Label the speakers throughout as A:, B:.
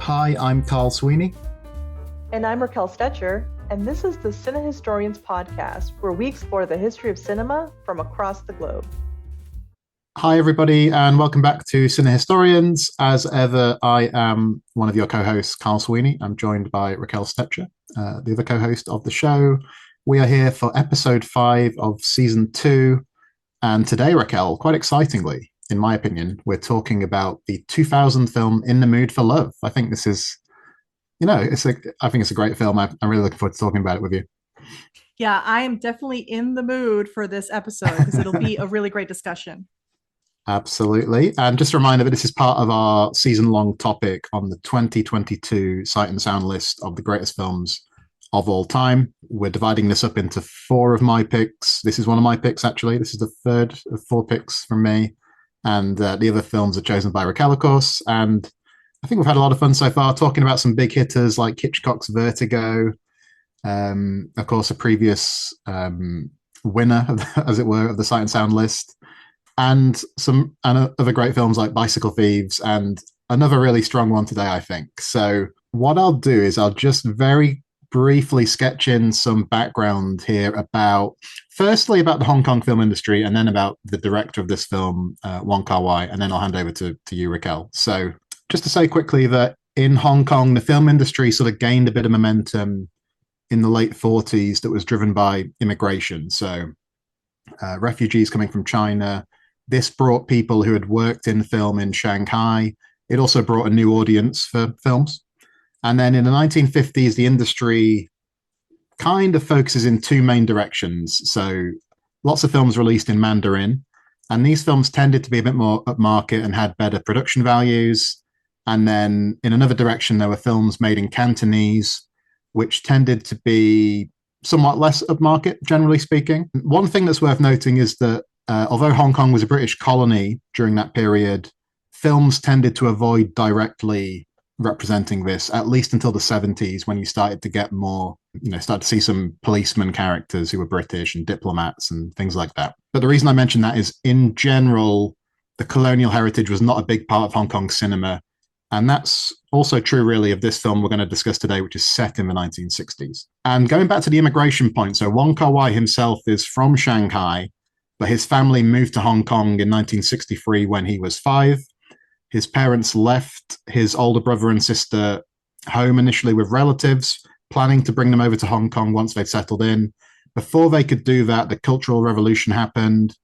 A: Hi, I'm Carl Sweeney.
B: And I'm Raquel Stecher, and this is the CineHistorians podcast, where we explore the history of cinema from across the globe.
A: Hi, everybody, and welcome back to CineHistorians. As ever, I am one of your co-hosts, Carl Sweeney. I'm joined by Raquel Stecher, the other co-host of the show. We are here for episode 5 of season 2, and today, Raquel, quite excitingly, in my opinion, we're talking about the 2000 film In the Mood for Love. I think this is, I think it's a great film. I'm really looking forward to talking about it with you.
C: Yeah, I am definitely in the mood for this episode because it'll be a really great discussion.
A: Absolutely. And just a reminder that this is part of our season-long topic on the 2022 Sight and Sound list of the greatest films of all time. We're dividing this up into 4 of my picks. This is one of my picks, actually. This is the third of 4 picks from me. And the other films are chosen by Raquel, of course. And I think we've had a lot of fun so far talking about some big hitters like Hitchcock's Vertigo, of course, a previous winner, as it were, of the Sight and Sound list, and some other great films like Bicycle Thieves, and another really strong one today, I think. So what I'll do is I'll just very briefly sketch in some background here firstly about the Hong Kong film industry, and then about the director of this film, Wong Kar-wai, and then I'll hand over to you, Raquel. So just to say quickly that in Hong Kong, the film industry sort of gained a bit of momentum in the late 40s that was driven by immigration. So refugees coming from China. This brought people who had worked in film in Shanghai. It also brought a new audience for films. And then in the 1950s, the industry kind of focuses in 2 main directions. So lots of films released in Mandarin, and these films tended to be a bit more upmarket and had better production values. And then in another direction, there were films made in Cantonese, which tended to be somewhat less upmarket, generally speaking. One thing that's worth noting is that although Hong Kong was a British colony during that period, films tended to avoid directly representing this, at least until the 70s, when you started to get more, start to see some policeman characters who were British and diplomats and things like that. But the reason I mention that is, in general, the colonial heritage was not a big part of Hong Kong cinema. And that's also true, really, of this film we're going to discuss today, which is set in the 1960s. And going back to the immigration point, so Wong Kar-wai himself is from Shanghai, but his family moved to Hong Kong in 1963 when he was 5. His parents left his older brother and sister home initially with relatives, planning to bring them over to Hong Kong once they'd settled in. Before they could do that, the Cultural Revolution happened.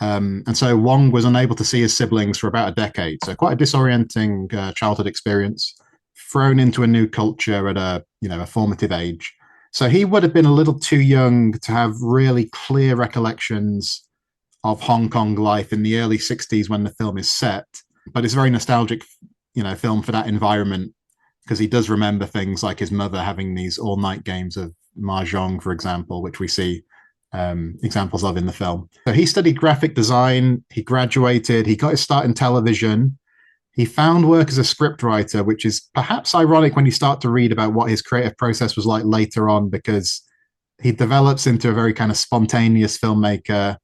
A: And so Wong was unable to see his siblings for about a decade. So quite a disorienting childhood experience, thrown into a new culture at a formative age. So he would have been a little too young to have really clear recollections of Hong Kong life in the early 60s when the film is set. But it's a very nostalgic, film for that environment, because he does remember things like his mother having these all-night games of mahjong, for example, which we see examples of in the film. So he studied graphic design, he graduated, he got his start in television. He found work as a scriptwriter, which is perhaps ironic when you start to read about what his creative process was like later on, because he develops into a very kind of spontaneous filmmaker,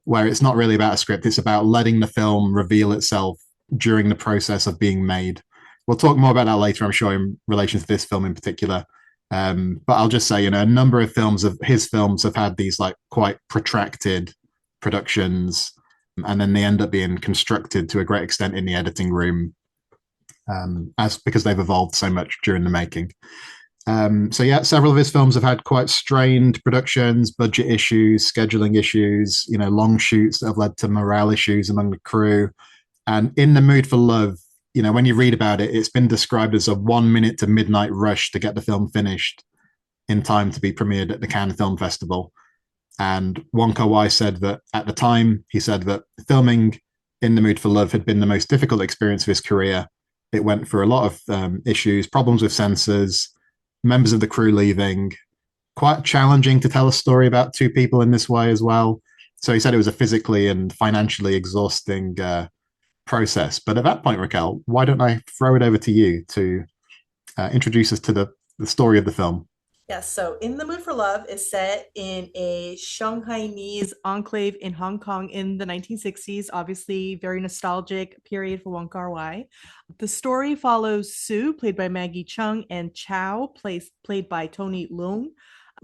A: where it's not really about a script, it's about letting the film reveal itself during the process of being made. We'll talk more about that later, I'm sure, in relation to this film in particular. But I'll just say, a number of his films have had these like quite protracted productions, and then they end up being constructed to a great extent in the editing room, because they've evolved so much during the making. Several of his films have had quite strained productions, budget issues, scheduling issues, long shoots that have led to morale issues among the crew. And In the Mood for Love, when you read about it, it's been described as a 1 minute to midnight rush to get the film finished in time to be premiered at the Cannes Film Festival. And Wong Kar-wai said that at the time, he said that filming In the Mood for Love had been the most difficult experience of his career. It went through a lot of issues, problems with censors, members of the crew leaving, quite challenging to tell a story about 2 people in this way as well. So he said it was a physically and financially exhausting process. But at that point, Raquel, why don't I throw it over to you to introduce us to the story of the film?
C: Yes, so In the Mood for Love is set in a Shanghainese enclave in Hong Kong in the 1960s, obviously very nostalgic period for Wong Kar-wai. The story follows Sue, played by Maggie Cheung, and Chow, played by Tony Leung,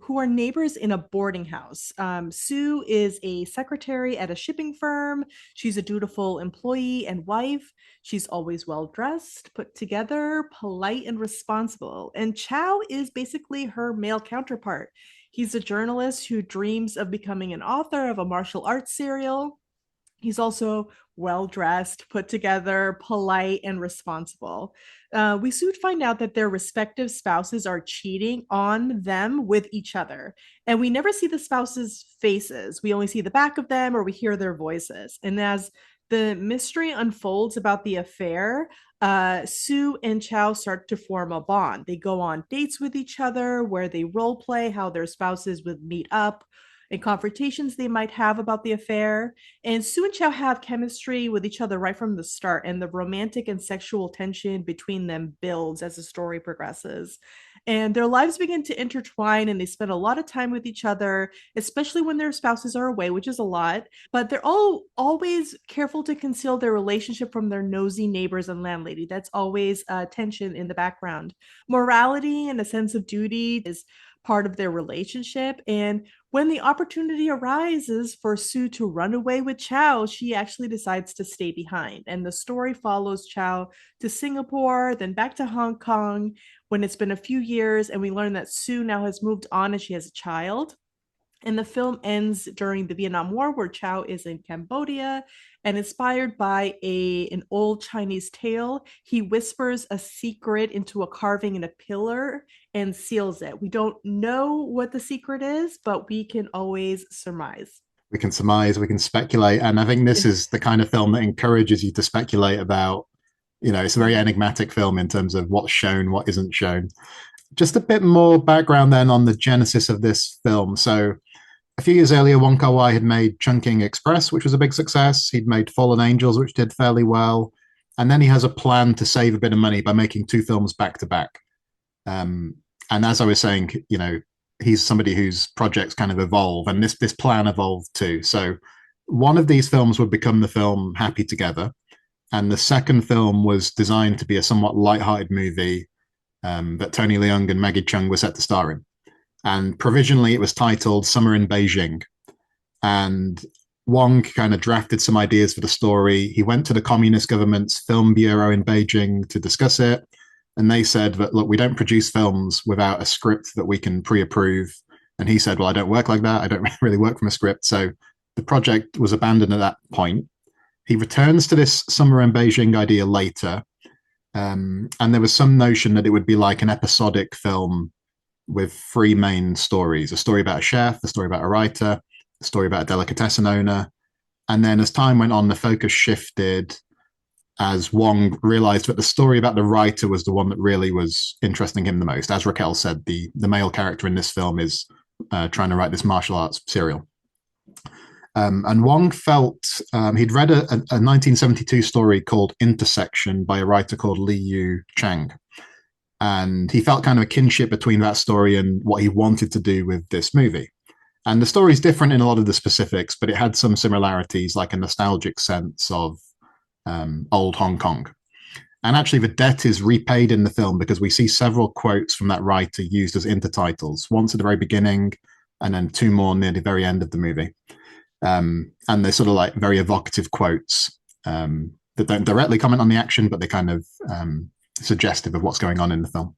C: who are neighbors in a boarding house. Sue is a secretary at a shipping firm. She's a dutiful employee and wife. She's always well dressed, put together, polite, and responsible. And Chow is basically her male counterpart. He's a journalist who dreams of becoming an author of a martial arts serial. He's also well dressed, put together, polite, and responsible. We soon find out that their respective spouses are cheating on them with each other. And we never see the spouses' faces. We only see the back of them or we hear their voices. And as the mystery unfolds about the affair, Sue and Chow start to form a bond. They go on dates with each other where they role play how their spouses would meet up and confrontations they might have about the affair. And Sue and Chow have chemistry with each other right from the start, and the romantic and sexual tension between them builds as the story progresses. And their lives begin to intertwine, and they spend a lot of time with each other, especially when their spouses are away, which is a lot. But they're all always careful to conceal their relationship from their nosy neighbors and landlady. That's always tension in the background. Morality and a sense of duty is part of their relationship. And when the opportunity arises for Sue to run away with Chow, she actually decides to stay behind. And the story follows Chow to Singapore, then back to Hong Kong when it's been a few years. And we learn that Sue now has moved on and she has a child. And the film ends during the Vietnam War, where Chow is in Cambodia, and inspired by an old Chinese tale, he whispers a secret into a carving in a pillar and seals it. We don't know what the secret is, but we can always surmise.
A: We can surmise, we can speculate, and I think this is the kind of film that encourages you to speculate about. It's a very enigmatic film in terms of what's shown, what isn't shown. Just a bit more background then on the genesis of this film. So a few years earlier, Wong Kar-wai had made Chungking Express, which was a big success. He'd made Fallen Angels, which did fairly well. And then he has a plan to save a bit of money by making two films back to back. And as I was saying, he's somebody whose projects kind of evolve, and this plan evolved too. So one of these films would become the film Happy Together, and the second film was designed to be a somewhat light-hearted movie that Tony Leung and Maggie Cheung were set to star in. And provisionally, it was titled Summer in Beijing. And Wong kind of drafted some ideas for the story. He went to the Communist government's film bureau in Beijing to discuss it. And they said that, look, we don't produce films without a script that we can pre-approve. And he said, well, I don't work like that. I don't really work from a script. So the project was abandoned at that point. He returns to this Summer in Beijing idea later. And there was some notion that it would be like an episodic film with three main stories: a story about a chef, a story about a writer, a story about a delicatessen owner. And then as time went on, the focus shifted as Wong realized that the story about the writer was the one that really was interesting him the most. As Raquel said, the male character in this film is trying to write this martial arts serial. And Wong felt he'd read a 1972 story called Intersection by a writer called Liu Chang. And he felt kind of a kinship between that story and what he wanted to do with this movie. And the story is different in a lot of the specifics, but it had some similarities, like a nostalgic sense of old Hong Kong. And actually, the debt is repaid in the film because we see several quotes from that writer used as intertitles, once at the very beginning and then two more near the very end of the movie. And they're sort of like very evocative quotes that don't directly comment on the action, but they kind of suggestive of what's going on in the film.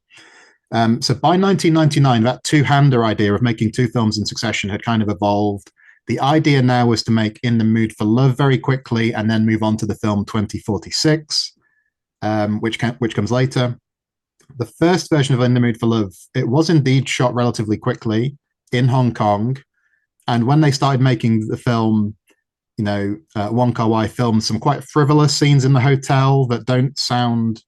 A: So by 1999, that two-hander idea of making two films in succession had kind of evolved. The idea now was to make In the Mood for Love very quickly and then move on to the film 2046, which comes later. The first version of In the Mood for Love, it was indeed shot relatively quickly in Hong Kong. And when they started making the film, Wong Kar-wai filmed some quite frivolous scenes in the hotel that don't sound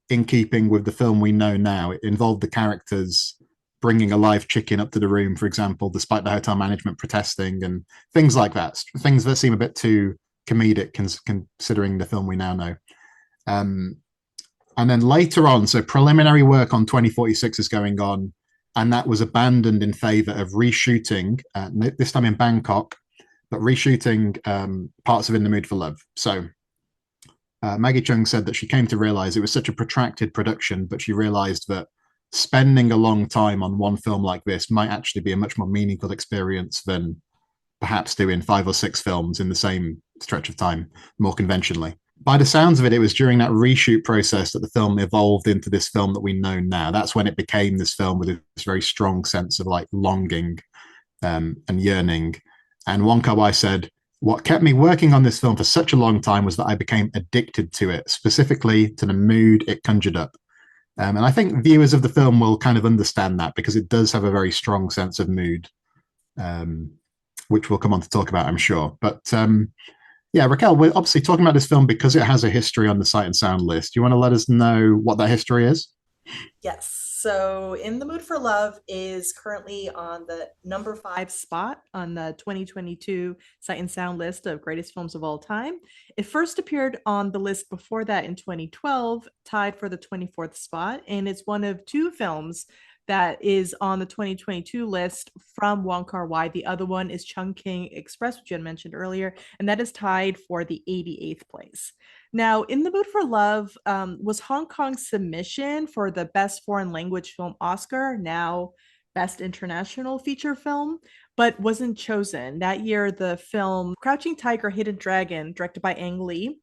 A: in keeping with the film we know now. It involved the characters bringing a live chicken up to the room, for example, despite the hotel management protesting, and things like that. Things that seem a bit too comedic considering the film we now know. And then later on, so preliminary work on 2046 is going on. and that was abandoned in favor of reshooting, this time in Bangkok, but reshooting parts of In the Mood for Love. So Maggie Cheung said that she came to realize it was such a protracted production, but she realized that spending a long time on one film like this might actually be a much more meaningful experience than perhaps doing 5 or 6 films in the same stretch of time, more conventionally. By the sounds of it, it was during that reshoot process that the film evolved into this film that we know now. That's when it became this film with this very strong sense of like longing and yearning. And Wong Kar-wai said, what kept me working on this film for such a long time was that I became addicted to it, specifically to the mood it conjured up. And I think viewers of the film will kind of understand that because it does have a very strong sense of mood, which we'll come on to talk about, I'm sure. But yeah, Raquel, we're obviously talking about this film because it has a history on the Sight and Sound list. Do you want to let us know what that history is?
C: Yes. So In the Mood for Love is currently on the number 5 spot on the 2022 Sight and Sound list of greatest films of all time. It first appeared on the list before that in 2012, tied for the 24th spot, and it's one of 2 films that is on the 2022 list from Wong Kar-wai. The other one is Chungking Express, which you had mentioned earlier, and that is tied for the 88th place. Now, In the Mood for Love was Hong Kong's submission for the Best Foreign Language Film Oscar, now Best International Feature Film, but wasn't chosen. That year, the film Crouching Tiger, Hidden Dragon, directed by Ang Lee,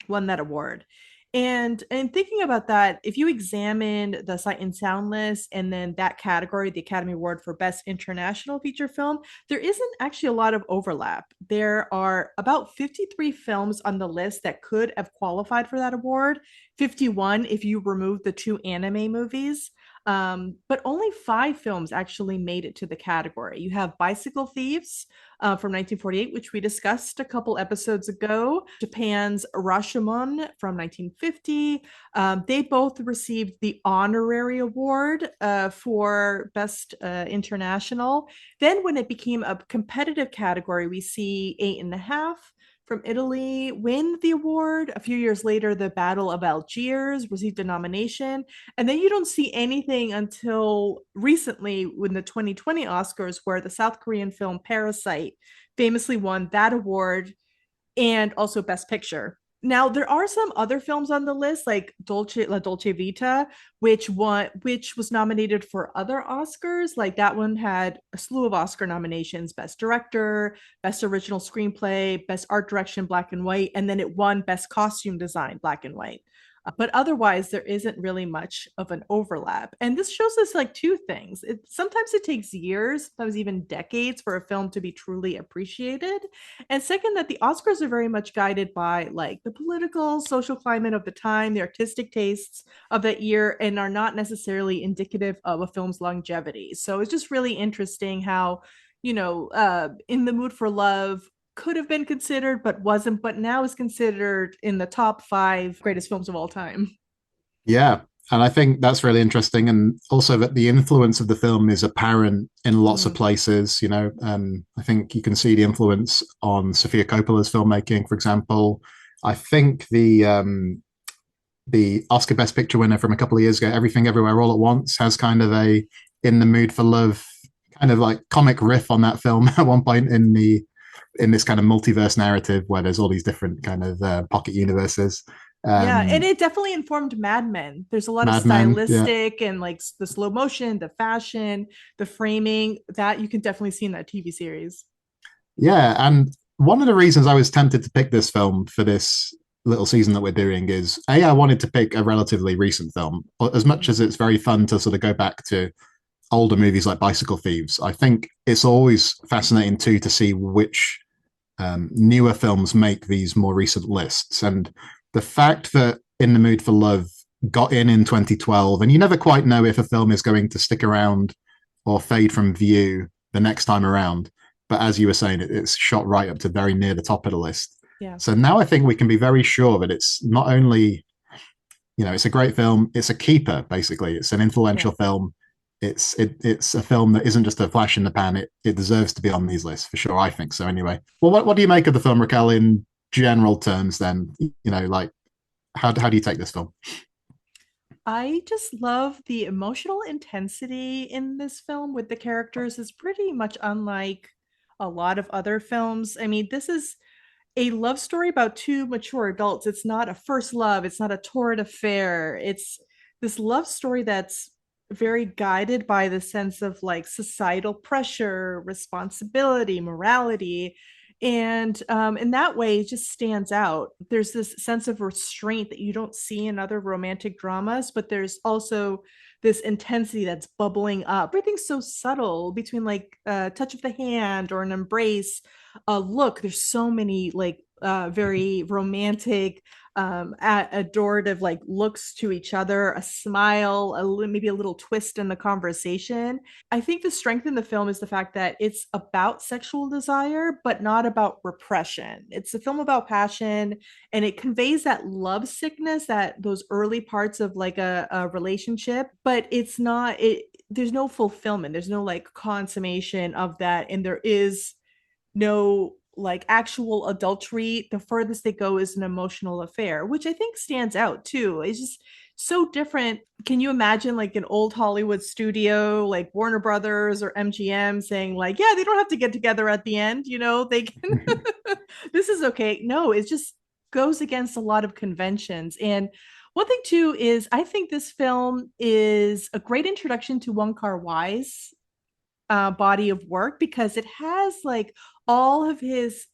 C: won that award. And thinking about that, if you examine the Sight and Sound list and then that category, the Academy Award for Best International Feature Film, there isn't actually a lot of overlap. There are about 53 films on the list that could have qualified for that award, 51 if you remove the 2 anime movies. But only 5 films actually made it to the category. You have Bicycle Thieves from 1948, which we discussed a couple episodes ago, Japan's Rashomon from 1950. They both received the honorary award for Best International. Then when it became a competitive category, we see 8.5 from Italy win the award. A few years later, The Battle of Algiers received a nomination. And then you don't see anything until recently when the 2020 Oscars, where the South Korean film Parasite famously won that award and also Best Picture. Now, there are some other films on the list, like La Dolce Vita, which was nominated for other Oscars. Like that one had a slew of Oscar nominations: Best Director, Best Original Screenplay, Best Art Direction, Black and White, and then it won Best Costume Design, Black and White. But otherwise, there isn't really much of an overlap. And this shows us like 2 things. Sometimes it takes years, sometimes even decades for a film to be truly appreciated. And second, that the Oscars are very much guided by like the political, social climate of the time, the artistic tastes of that year, and are not necessarily indicative of a film's longevity. So it's just really interesting how, In the Mood for Love could have been considered but wasn't, but now is considered in the top 5 greatest films of all time.
A: Yeah, and I think that's really interesting, and also that the influence of the film is apparent in lots of places. I think you can see the influence on Sofia Coppola's filmmaking, for example. I think the Oscar Best Picture winner from a couple of years ago, Everything Everywhere All at Once, has kind of a In the Mood for Love kind of like comic riff on that film at one point in this kind of multiverse narrative where there's all these different kind of pocket universes.
C: Yeah, and it definitely informed Mad Men. There's a lot
A: Mad
C: of
A: Men,
C: stylistic and like the slow motion, the fashion, the framing that you can definitely see in that TV series.
A: Yeah, and one of the reasons I was tempted to pick this film for this little season that we're doing is I wanted to pick a relatively recent film. As much as it's very fun to sort of go back to older movies like Bicycle Thieves, I think it's always fascinating too to see which newer films make these more recent lists. And the fact that In the Mood for Love got in 2012, and you never quite know if a film is going to stick around or fade from view the next time around. But as you were saying, it's shot right up to very near the top of the list.
C: Yeah.
A: So now I think we can be very sure that it's not only, it's a great film, it's a keeper, basically. It's an influential film. It's a film that isn't just a flash in the pan. It deserves to be on these lists for sure. I think so. Anyway, well, what do you make of the film, Raquel, in general terms? Then, like how do you take this film?
C: I just love the emotional intensity in this film with the characters is pretty much unlike a lot of other films. I mean, this is a love story about two mature adults. It's not a first love, it's not a torrid affair. It's this love story that's very guided by the sense of like societal pressure, responsibility, morality. And in that way, it just stands out. There's this sense of restraint that you don't see in other romantic dramas, but there's also this intensity that's bubbling up. Everything's so subtle between like a touch of the hand or an embrace, a look. There's so many like very romantic, adorative like looks to each other, a smile, maybe a little twist in the conversation. I think the strength in the film is the fact that it's about sexual desire, but not about repression. It's a film about passion, and it conveys that love sickness, that those early parts of like a relationship, but it's not it. There's no fulfillment. There's no like consummation of that, and there is no like actual adultery. The furthest they go is an emotional affair, which I think stands out too. It's just so different. Can you imagine like an old Hollywood studio like Warner Brothers or MGM saying like, yeah, they don't have to get together at the end, you know, they can this is okay. No, it just goes against a lot of conventions. And one thing too is I think this film is a great introduction to Wong Kar-wai's body of work, because it has like all of his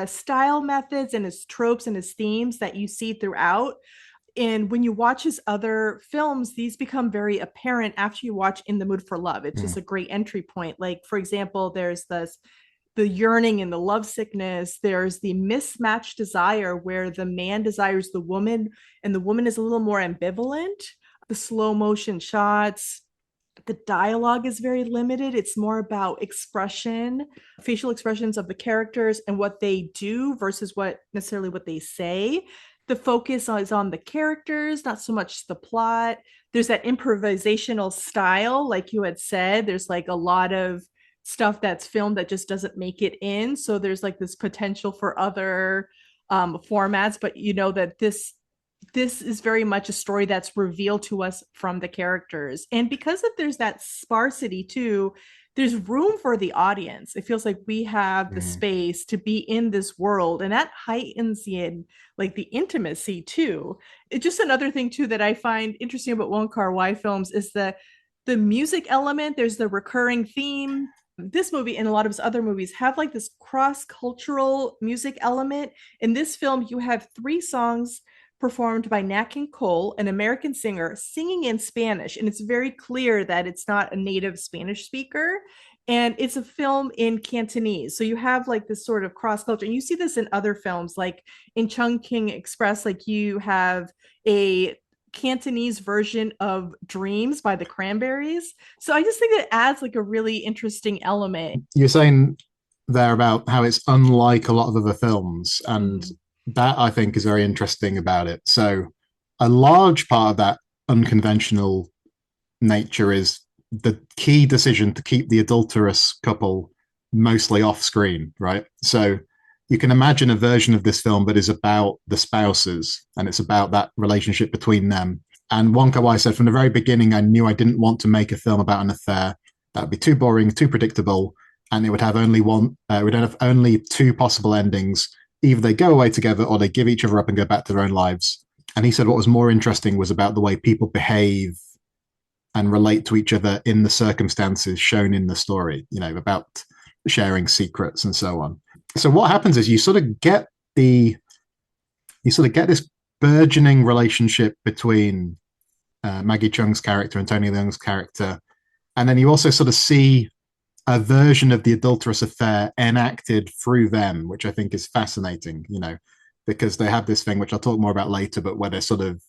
C: style methods and his tropes and his themes that you see throughout. And when you watch his other films, these become very apparent after you watch In the Mood for Love. It's just a great entry point. Like, for example, there's the yearning and the love sickness. There's the mismatched desire where the man desires the woman and the woman is a little more ambivalent. The slow motion shots, the dialogue is very limited. It's more about expression, facial expressions of the characters and what they do versus what necessarily what they say. The focus is on the characters, not so much the plot. There's that improvisational style, like you had said. There's like a lot of stuff that's filmed that just doesn't make it in. So there's like this potential for other formats, but you know that this is very much a story that's revealed to us from the characters. And because of there's that sparsity too, there's room for the audience. It feels like we have the space to be in this world, and that heightens the intimacy too. It's just another thing too that I find interesting about Wong Kar-wai films is the music element. There's the recurring theme. This movie and a lot of his other movies have like this cross-cultural music element. In this film, you have 3 songs performed by Nat King Cole, an American singer, singing in Spanish. And it's very clear that it's not a native Spanish speaker. And it's a film in Cantonese. So you have like this sort of cross culture. And you see this in other films, like in Chung King Express, like you have a Cantonese version of Dreams by the Cranberries. So I just think it adds like a really interesting element.
A: You're saying there about how it's unlike a lot of other films, and that I think is very interesting about it. So a large part of that unconventional nature is the key decision to keep the adulterous couple mostly off screen, right? So you can imagine a version of this film that is about the spouses, and it's about that relationship between them. And Wong Kar-wai said from the very beginning, I knew I didn't want to make a film about an affair. That would be too boring, too predictable, and it would have only only 2 possible endings. Either they go away together or they give each other up and go back to their own lives. And he said what was more interesting was about the way people behave and relate to each other in the circumstances shown in the story, you know, about sharing secrets and so on. So what happens is you sort of get this burgeoning relationship between Maggie Cheung's character and Tony Leung's character. And then you also sort of see a version of the adulterous affair enacted through them, which I think is fascinating, you know, because they have this thing, which I'll talk more about later, but where they're sort of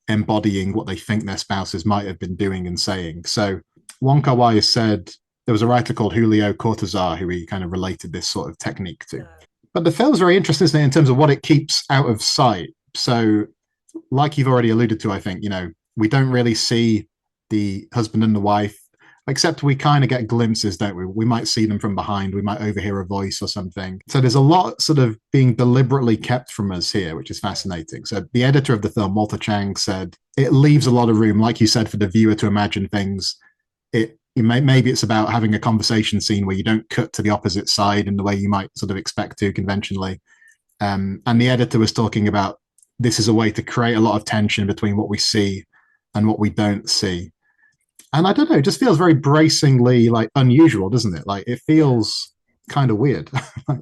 A: embodying what they think their spouses might have been doing and saying. So Wong Kar-wai has said, there was a writer called Julio Cortázar who he kind of related this sort of technique to. But the film's very interesting, isn't it, in terms of what it keeps out of sight. So like you've already alluded to, I think, you know, we don't really see the husband and the wife. except we kind of get glimpses, don't we? We might see them from behind, we might overhear a voice or something. So there's a lot sort of being deliberately kept from us here, which is fascinating. So the editor of the film, Walter Cheung, said it leaves a lot of room, like you said, for the viewer to imagine things. Maybe it's about having a conversation scene where you don't cut to the opposite side in the way you might sort of expect to conventionally. And the editor was talking about this is a way to create a lot of tension between what we see and what we don't see. And I don't know, it just feels very bracingly like unusual, doesn't it? Like it feels kind of weird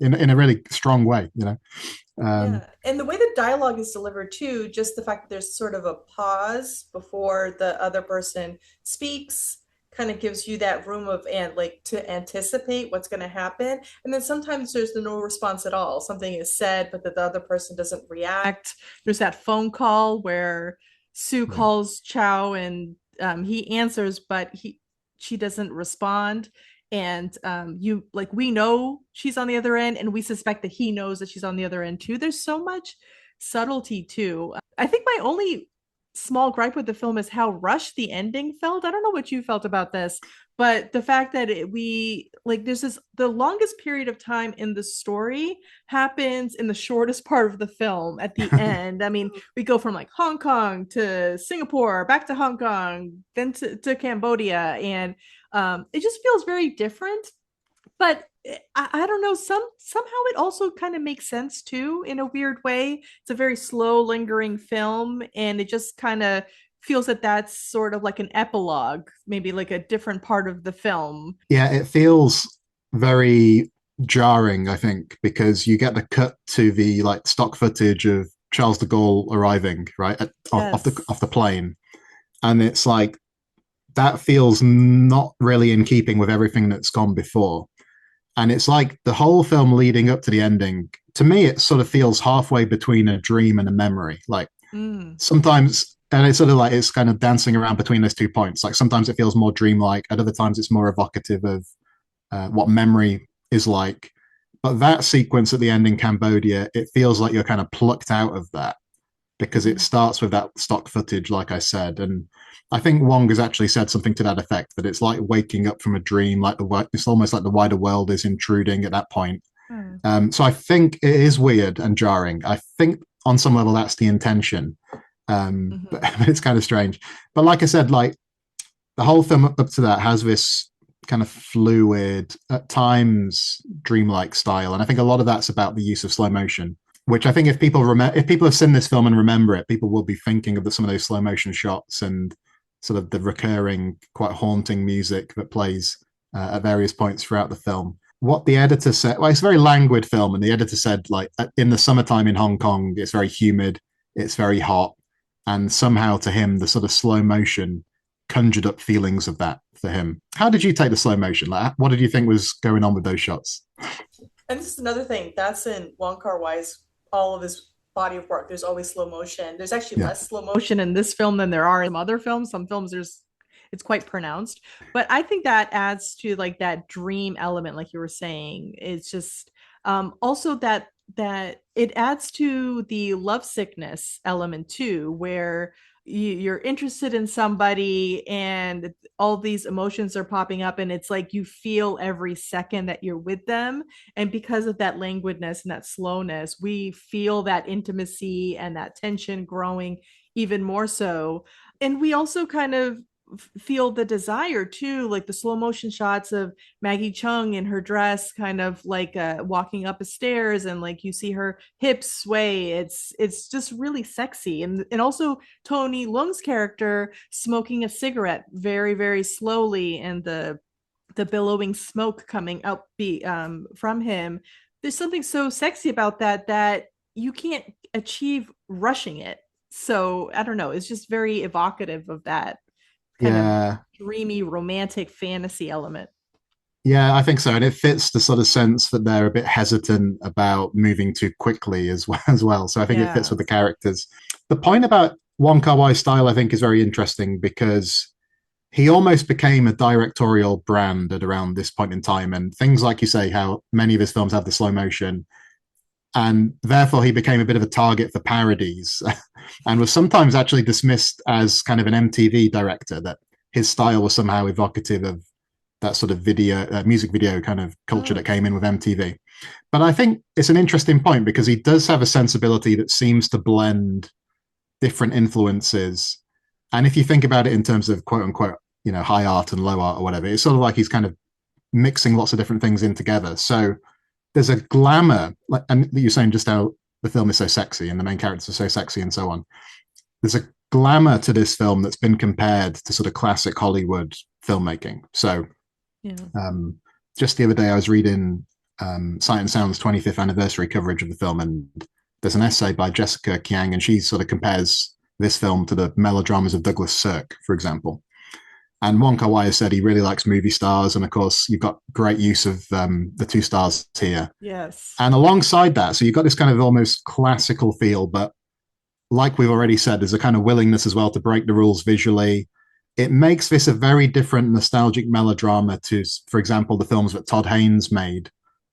A: in a really strong way, you know?
C: Yeah. And the way the dialogue is delivered too, just the fact that there's sort of a pause before the other person speaks kind of gives you that room of and like to anticipate what's going to happen. And then sometimes there's no response at all. Something is said, but the other person doesn't react. There's that phone call where Sue calls Chow and he answers, but she doesn't respond. And we know she's on the other end, and we suspect that he knows that she's on the other end too. There's so much subtlety too. I think my only small gripe with the film is how rushed the ending felt. I don't know what you felt about this, but the fact that the longest period of time in the story happens in the shortest part of the film at the end. I mean, we go from like Hong Kong to Singapore, back to Hong Kong, then to Cambodia, and it just feels very different. But I don't know. Somehow it also kind of makes sense too in a weird way. It's a very slow, lingering film, and it just kind of feels that that's sort of like an epilogue, maybe like a different part of the film.
A: Yeah, it feels very jarring, I think, because you get the cut to the like stock footage of Charles de Gaulle arriving off the plane, and it's like that feels not really in keeping with everything that's gone before. And it's like the whole film leading up to the ending, to me, it sort of feels halfway between a dream and a memory. Like sometimes, and it's sort of like it's kind of dancing around between those 2 points. Like sometimes it feels more dreamlike, at other times it's more evocative of what memory is like. But that sequence at the end in Cambodia, it feels like you're kind of plucked out of that because it starts with that stock footage, like I said. And I think Wong has actually said something to that effect, that it's like waking up from a dream, like it's almost like the wider world is intruding at that point. So I think it is weird and jarring. I think on some level that's the intention, but it's kind of strange. But like I said, like the whole film up to that has this kind of fluid, at times dreamlike style, and I think a lot of that's about the use of slow motion. Which I think if people have seen this film and remember it, people will be thinking of some of those slow motion shots and sort of the recurring, quite haunting music that plays at various points throughout the film. What the editor said, well, it's a very languid film, and the editor said, like, in the summertime in Hong Kong, it's very humid, it's very hot, and somehow to him, the sort of slow motion conjured up feelings of that for him. How did you take the slow motion? Like, what did you think was going on with those shots?
C: And this is another thing that's in Wong Kar-wai's all of his body of work. There's always slow motion. There's actually less slow motion in this film than there are in other films. Some films it's quite pronounced, but I think that adds to like that dream element, like you were saying. It's just also that it adds to the lovesickness element too, where you're interested in somebody and all these emotions are popping up, and it's like you feel every second that you're with them. And because of that languidness and that slowness, we feel that intimacy and that tension growing even more so. And we also kind of feel the desire too, like the slow motion shots of Maggie Cheung in her dress, kind of like walking up the stairs, and like you see her hips sway. It's just really sexy. And also Tony Leung's character smoking a cigarette very, very slowly, and the billowing smoke coming out from him. There's something so sexy about that you can't achieve rushing it. So I don't know, it's just very evocative of that kind of dreamy, romantic fantasy element.
A: Yeah, I think so. And it fits the sort of sense that they're a bit hesitant about moving too quickly as well. So I think it fits with the characters. The point about Wong Kar-wai's style, I think, is very interesting because he almost became a directorial brand at around this point in time. And things like you say, how many of his films have the slow motion, and therefore he became a bit of a target for parodies and was sometimes actually dismissed as kind of an MTV director, that his style was somehow evocative of that sort of video, music video kind of culture that came in with MTV. But I think it's an interesting point because he does have a sensibility that seems to blend different influences. And if you think about it in terms of quote unquote, high art and low art or whatever, it's sort of like he's kind of mixing lots of different things in together. So there's a glamour, and you're saying just how the film is so sexy and the main characters are so sexy and so on. There's a glamour to this film that's been compared to sort of classic Hollywood filmmaking. So just the other day, I was reading Sight and Sound's 25th anniversary coverage of the film, and there's an essay by Jessica Cheung, and she sort of compares this film to the melodramas of Douglas Sirk, for example. And Wong Kar-wai has said he really likes movie stars, and of course, you've got great use of the two stars here.
C: Yes.
A: And alongside that, so you've got this kind of almost classical feel, but like we've already said, there's a kind of willingness as well to break the rules visually. It makes this a very different nostalgic melodrama to, for example, the films that Todd Haynes made,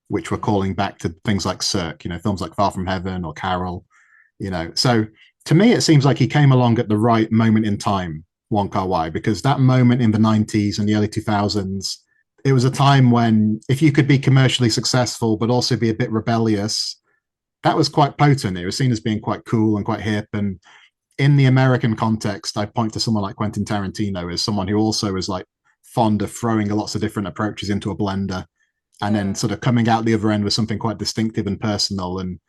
A: which were calling back to things like Sirk, films like Far From Heaven or Carol, So to me, it seems like he came along at the right moment in time, Wong Kar-wai, because that moment in the 90s and the early 2000s, it was a time when if you could be commercially successful but also be a bit rebellious, that was quite potent. It was seen as being quite cool and quite hip. And in the American context, I point to someone like Quentin Tarantino as someone who also is like fond of throwing lots of different approaches into a blender and then sort of coming out the other end with something quite distinctive and personal. And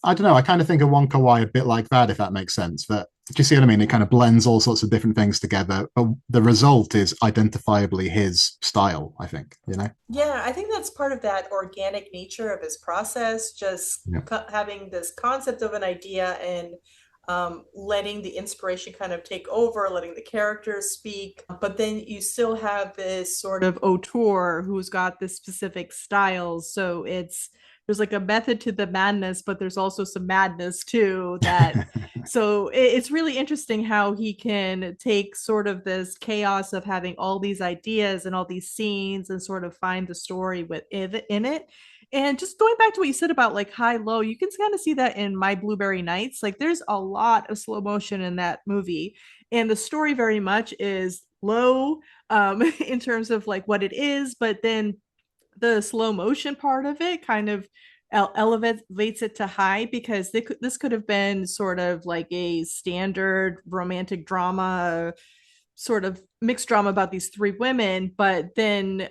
A: I don't know, I kind of think of Wong Kar-wai a bit like that, if that makes sense. But do you see what I mean? It kind of blends all sorts of different things together, but the result is identifiably his style, I think,
D: Yeah, I think that's part of that organic nature of his process, just having this concept of an idea and letting the inspiration kind of take over, letting the characters speak. But then you still have this sort of auteur who's got this specific style. So there's like a method to the madness, but there's also some madness too so it's really interesting how he can take sort of this chaos of having all these ideas and all these scenes and sort of find the story in it. And just going back to what you said about like high low, you can kind of see that in My Blueberry Nights. Like there's a lot of slow motion in that movie, and the story very much is low in terms of like what it is, but then the slow motion part of it kind of elevates it to high, because this could have been sort of like a standard romantic drama, sort of mixed drama about these three women, but then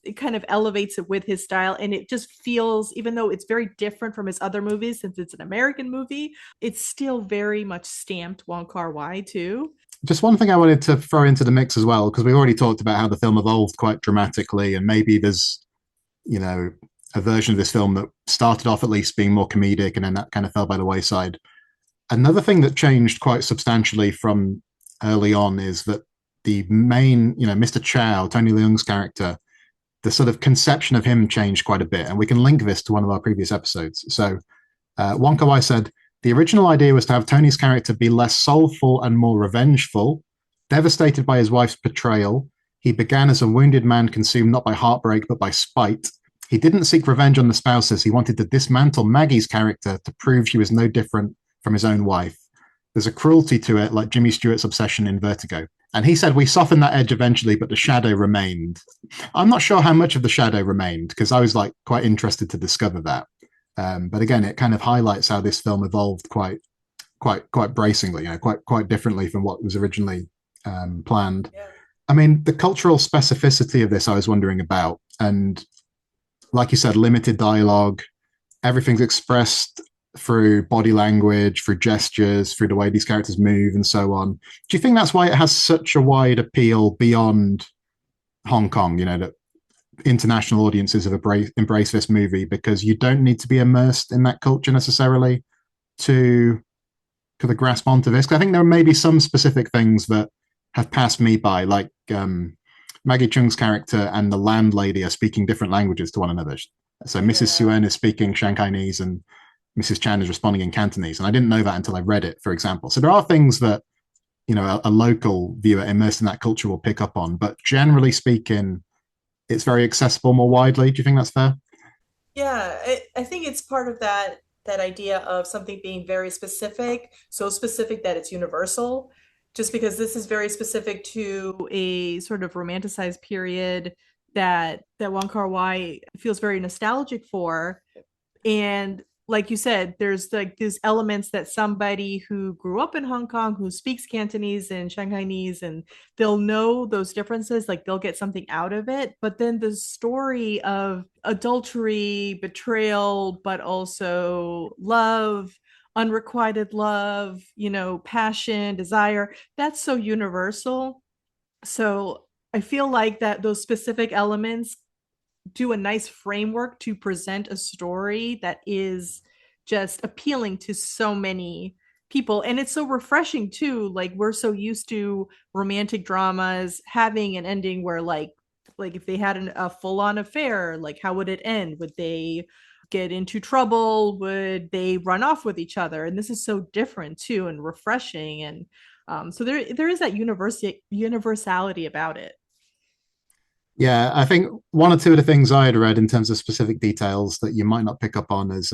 D: it kind of elevates it with his style, and it just feels, even though it's very different from his other movies since it's an American movie, it's still very much stamped Wong Kar-wai too.
A: Just one thing I wanted to throw into the mix as well, because we already talked about how the film evolved quite dramatically, and maybe there's a version of this film that started off at least being more comedic and then that kind of fell by the wayside. Another thing that changed quite substantially from early on is that the main, Mr. Chow, Tony Leung's character, the sort of conception of him changed quite a bit. And we can link this to one of our previous episodes. So Wong Kar-wai said, the original idea was to have Tony's character be less soulful and more revengeful. Devastated by his wife's betrayal, he began as a wounded man consumed not by heartbreak, but by spite. He didn't seek revenge on the spouses. He wanted to dismantle Maggie's character to prove she was no different from his own wife. There's a cruelty to it, like Jimmy Stewart's obsession in Vertigo. And he said, we softened that edge eventually, but the shadow remained. I'm not sure how much of the shadow remained, because I was like quite interested to discover that. But again, it kind of highlights how this film evolved quite bracingly, quite differently from what was originally planned. Yeah. I mean, the cultural specificity of this, I was wondering about. And like you said, limited dialogue, everything's expressed through body language, through gestures, through the way these characters move and so on. Do you think that's why it has such a wide appeal beyond Hong Kong, that international audiences have embraced this movie, because you don't need to be immersed in that culture necessarily to the grasp onto this? Because I think there may be some specific things that have passed me by, like Maggie Cheung's character and the landlady are speaking different languages to one another. So Mrs. Suen is speaking Shanghainese and Mrs. Chan is responding in Cantonese. And I didn't know that until I read it, for example. So there are things that, a local viewer immersed in that culture will pick up on. But generally speaking, it's very accessible more widely. Do you think that's fair?
D: Yeah, I think it's part of that idea of something being very specific, so specific that it's universal. Just because this is very specific to a sort of romanticized period,
C: that Wong Kar-wai feels very nostalgic for. And like you said, there's like these elements that somebody who grew up in Hong Kong, who speaks Cantonese and Shanghainese, and they'll know those differences, like they'll get something out of it. But then the story of adultery, betrayal, but also love, unrequited love, passion, desire, that's so universal. So I feel like that those specific elements do a nice framework to present a story that is just appealing to so many people. And it's so refreshing too. Like, we're so used to romantic dramas having an ending where like if they had a full-on affair, like how would it end? Would they get into trouble? Would they run off with each other? And this is so different too, and refreshing. And so there is that universality about it.
A: Yeah, I think one or two of the things I had read in terms of specific details that you might not pick up on as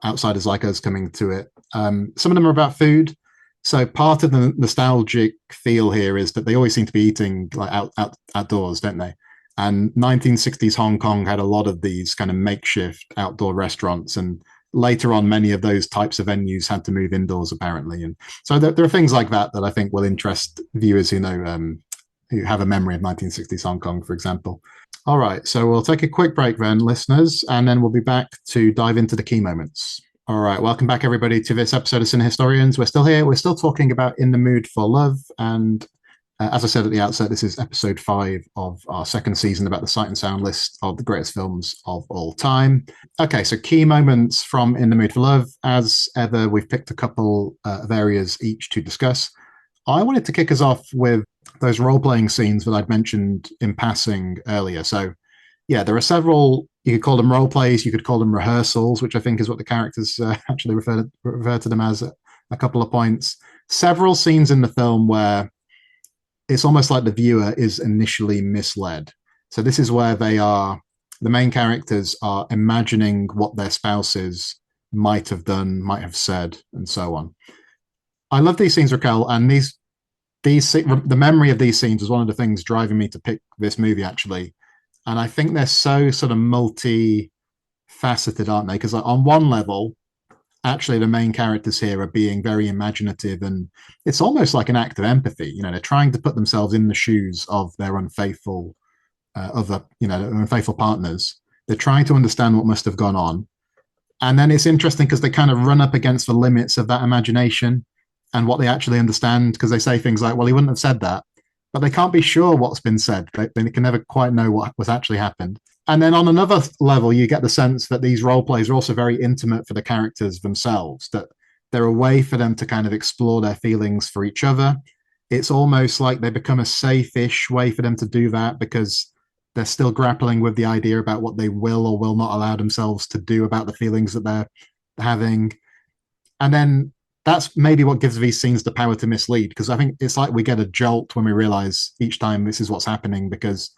A: outsiders like us coming to it. Some of them are about food. So part of the nostalgic feel here is that they always seem to be eating like outdoors, don't they? And 1960s Hong Kong had a lot of these kind of makeshift outdoor restaurants, and later on, many of those types of venues had to move indoors apparently. And so there are things like that that I think will interest viewers who know who have a memory of 1960s Hong Kong, for example. All right, so we'll take a quick break then, listeners, and then we'll be back to dive into the key moments. All right, welcome back, everybody, to this episode of CineHistorians. We're still here. We're still talking about In the Mood for Love. And as I said at the outset, this is episode 5 of our second season about the Sight and Sound list of the greatest films of all time. Okay, so key moments from In the Mood for Love. As ever, we've picked a couple of areas each to discuss. I wanted to kick us off with those role-playing scenes that I'd mentioned in passing earlier. So, yeah, there are several. You could call them role plays. You could call them rehearsals, which I think is what the characters actually refer to them as at a couple of points. Several scenes in the film where it's almost like the viewer is initially misled. So this is where the main characters are imagining what their spouses might have done, might have said, and so on. I love these scenes, Raquel, and the memory of these scenes was one of the things driving me to pick this movie, actually. And I think they're so sort of multi-faceted, aren't they? Because on one level, actually the main characters here are being very imaginative, and it's almost like an act of empathy. They're trying to put themselves in the shoes of their unfaithful unfaithful partners. They're trying to understand what must have gone on. And then it's interesting because they kind of run up against the limits of that imagination and what they actually understand, because they say things like, well, he wouldn't have said that, but they can't be sure what's been said. They can never quite know what was actually happened. And then on another level, you get the sense that these role plays are also very intimate for the characters themselves, that they're a way for them to kind of explore their feelings for each other. It's almost like they become a safe-ish way for them to do that, because they're still grappling with the idea about what they will or will not allow themselves to do about the feelings that they're having. And then that's maybe what gives these scenes the power to mislead, because I think it's like we get a jolt when we realize each time this is what's happening, because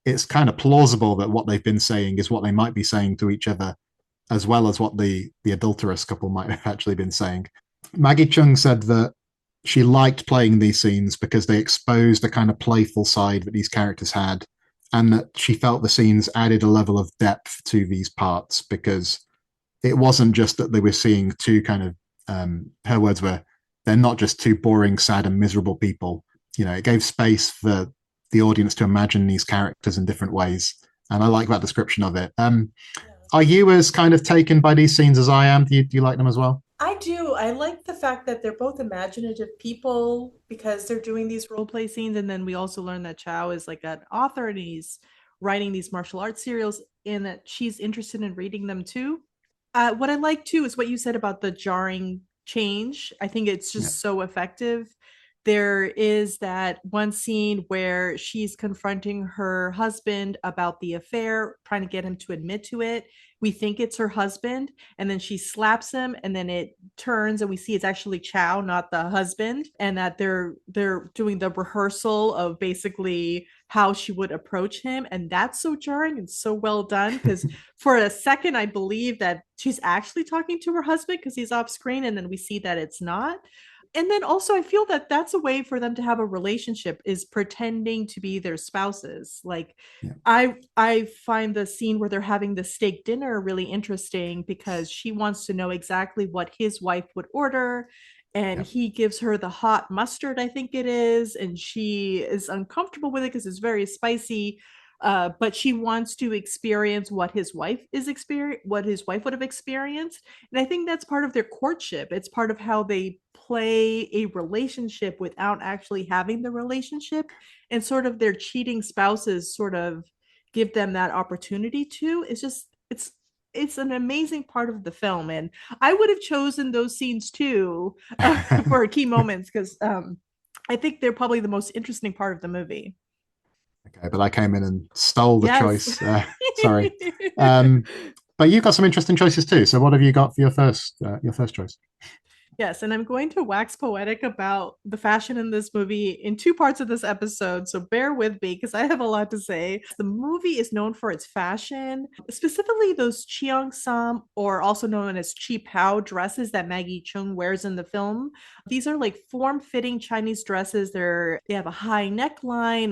A: it's kind of plausible that what they've been saying is what they might be saying to each other, as well as what the adulterous couple might have actually been saying. Maggie Cheung said that she liked playing these scenes because they exposed the kind of playful side that these characters had, and that she felt the scenes added a level of depth to these parts, because it wasn't just that they were seeing two kind of her words were, they're not just two boring, sad, and miserable people. It gave space for the audience to imagine these characters in different ways, and I like that description of it. Are you as kind of taken by these scenes as I am? Do you like them as well?
D: I do. I like the fact that they're both imaginative people because they're doing these
C: role play scenes. And then we also learn that Chow is like an author, and he's writing these martial arts serials, and that she's interested in reading them too. What I like too is what you said about the jarring change. I think it's just so effective. There is that one scene where she's confronting her husband about the affair, trying to get him to admit to it. We think it's her husband, and then she slaps him, and then it turns and we see it's actually Chow, not the husband, and that they're doing the rehearsal of basically how she would approach him. And that's so jarring and so well done, because for a second I believe that she's actually talking to her husband because he's off screen, and then we see that it's not. And then also I feel that that's a way for them to have a relationship, is pretending to be their spouses. Like
A: Yeah.
C: I find the scene where they're having the steak dinner really interesting, because she wants to know exactly what his wife would order, and
A: Yeah.
C: he gives her the hot mustard, I think it is, and she is uncomfortable with it because it's very spicy. But she wants to experience what his wife would have experienced. And I think that's part of their courtship. It's part of how they play a relationship without actually having the relationship, and sort of their cheating spouses sort of give them that opportunity to. It's an amazing part of the film, and I would have chosen those scenes too for key moments, because I think they're probably the most interesting part of the movie.
A: Okay, but I came in and stole the
C: Yes.
A: choice. Sorry. But you got some interesting choices too. So what have you got for your first choice?
C: Yes, and I'm going to wax poetic about the fashion in this movie in two parts of this episode, so bear with me because I have a lot to say. The movie is known for its fashion, specifically those Cheung Sam, or also known as Chi Pao dresses that Maggie Cheung wears in the film. These are like form-fitting Chinese dresses. They have a high neckline,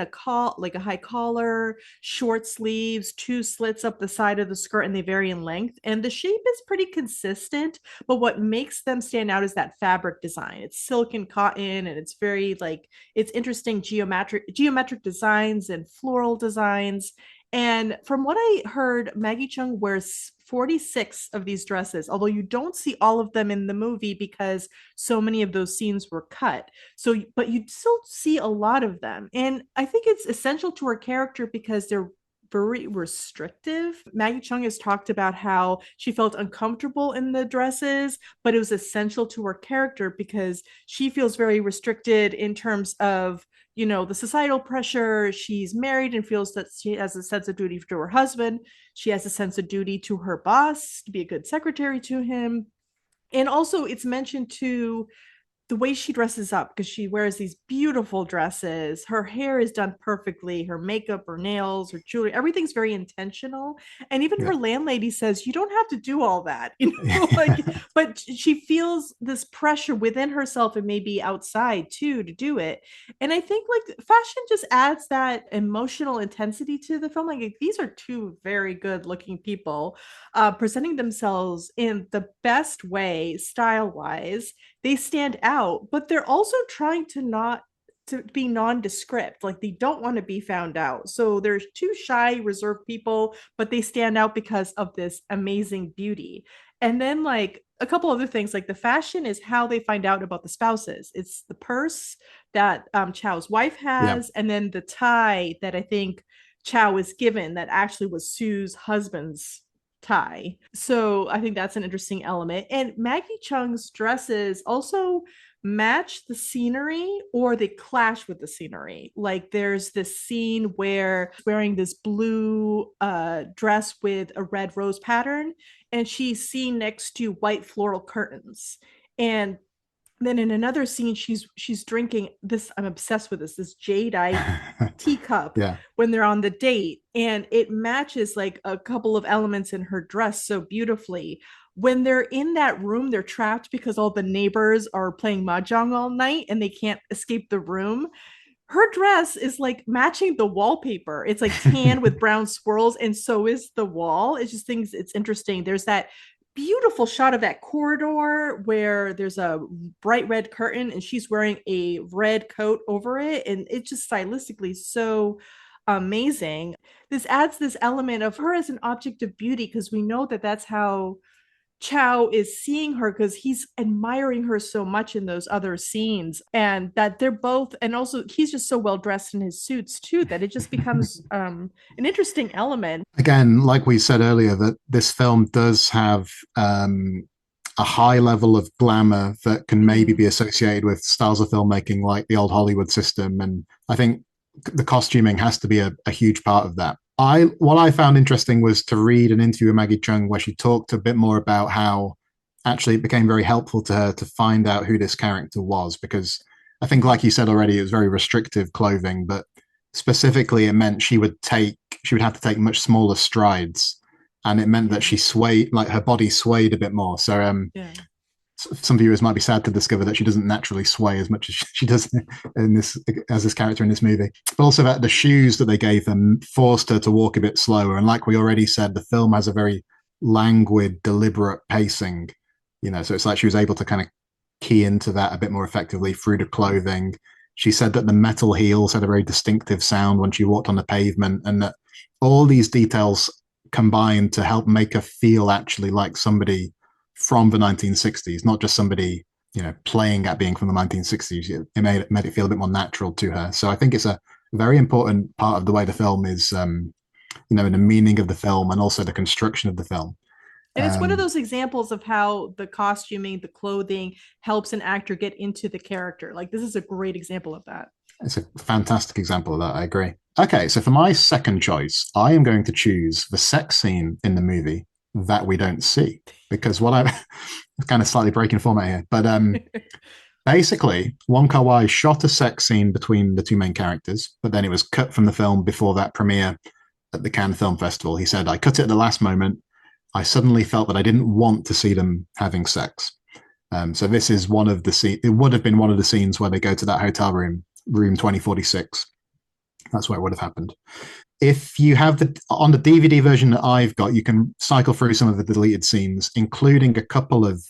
C: like a high collar, short sleeves, two slits up the side of the skirt, and they vary in length. And the shape is pretty consistent, but what makes them stand out is that fabric design. It's silk and cotton, and it's very like, it's interesting geometric designs and floral designs. And from what I heard, Maggie Cheung wears 46 of these dresses, although you don't see all of them in the movie because so many of those scenes were cut. So, but you still see a lot of them. And I think it's essential to her character because they're very restrictive. Maggie Cheung has talked about how she felt uncomfortable in the dresses, but it was essential to her character because she feels very restricted in terms of, you know, the societal pressure. She's married and feels that she has a sense of duty to her husband. She has a sense of duty to her boss, to be a good secretary to him. And also, it's mentioned to the way she dresses up, because she wears these beautiful dresses. Her hair is done perfectly, her makeup, her nails, her jewelry, everything's very intentional. And even
A: Yeah.
C: her landlady says, you don't have to do all that, you know, like, but she feels this pressure within herself and maybe outside too to do it. And I think like fashion just adds that emotional intensity to the film. Like these are two very good looking people presenting themselves in the best way, style wise. They stand out, but they're also trying to be nondescript. Like they don't want to be found out. So there's two shy, reserved people, but they stand out because of this amazing beauty. And then like a couple other things, like the fashion is how they find out about the spouses. It's the purse that Chow's wife
A: Yeah.
C: has, and then the tie that I think Chow is given that actually was Sue's husband's tie. So I think that's an interesting element. And Maggie Cheung's dresses also match the scenery or they clash with the scenery. Like there's this scene where wearing this blue dress with a red rose pattern, and she's seen next to white floral curtains. And then in another scene, she's drinking this. I'm obsessed with this jadeite teacup
A: Yeah.
C: when they're on the date, and it matches like a couple of elements in her dress so beautifully. When they're in that room, they're trapped because all the neighbors are playing mahjong all night and they can't escape the room. Her dress is like matching the wallpaper. It's like tan with brown swirls, and so is the wall. It's just things. It's interesting. There's that beautiful shot of that corridor where there's a bright red curtain and she's wearing a red coat over it, and it's just stylistically so amazing. This adds this element of her as an object of beauty, because we know that that's how Chow is seeing her, because he's admiring her so much in those other scenes, and that they're both, and also he's just so well dressed in his suits too, that it just becomes an interesting element.
A: Again, like we said earlier, that this film does have a high level of glamour that can maybe be associated with styles of filmmaking like the old Hollywood system. And I think the costuming has to be a huge part of that. What I found interesting was to read an interview with Maggie Cheung where she talked a bit more about how actually it became very helpful to her to find out who this character was, because I think, like you said already, it was very restrictive clothing, but specifically it meant she would have to take much smaller strides, and it meant that she swayed, like her body swayed a bit more. So some viewers might be sad to discover that she doesn't naturally sway as much as she does in this as this character in this movie. But also that the shoes that they gave them forced her to walk a bit slower. And like we already said, the film has a very languid, deliberate pacing. So it's like she was able to kind of key into that a bit more effectively through the clothing. She said that the metal heels had a very distinctive sound when she walked on the pavement, and that all these details combined to help make her feel actually like somebody from the 1960s, not just somebody playing at being from the 1960s. It made it feel a bit more natural to her. So I think it's a very important part of the way the film is, in the meaning of the film and also the construction of the film.
C: And it's one of those examples of how the costuming, the clothing helps an actor get into the character. Like, this is a great example of that.
A: It's a fantastic example of that. I agree. Okay, so for my second choice, I am going to choose the sex scene in the movie that we don't see, because what I kind of slightly breaking format here, but basically Wong Kar-wai shot a sex scene between the two main characters, but then it was cut from the film before that premiere at the Cannes Film Festival. He said, I cut it at the last moment. I suddenly felt that I didn't want to see them having sex. So this is one of the scenes. It would have been one of the scenes where they go to that hotel room 2046. That's where it would have happened. If you have on the DVD version that I've got, you can cycle through some of the deleted scenes, including a couple of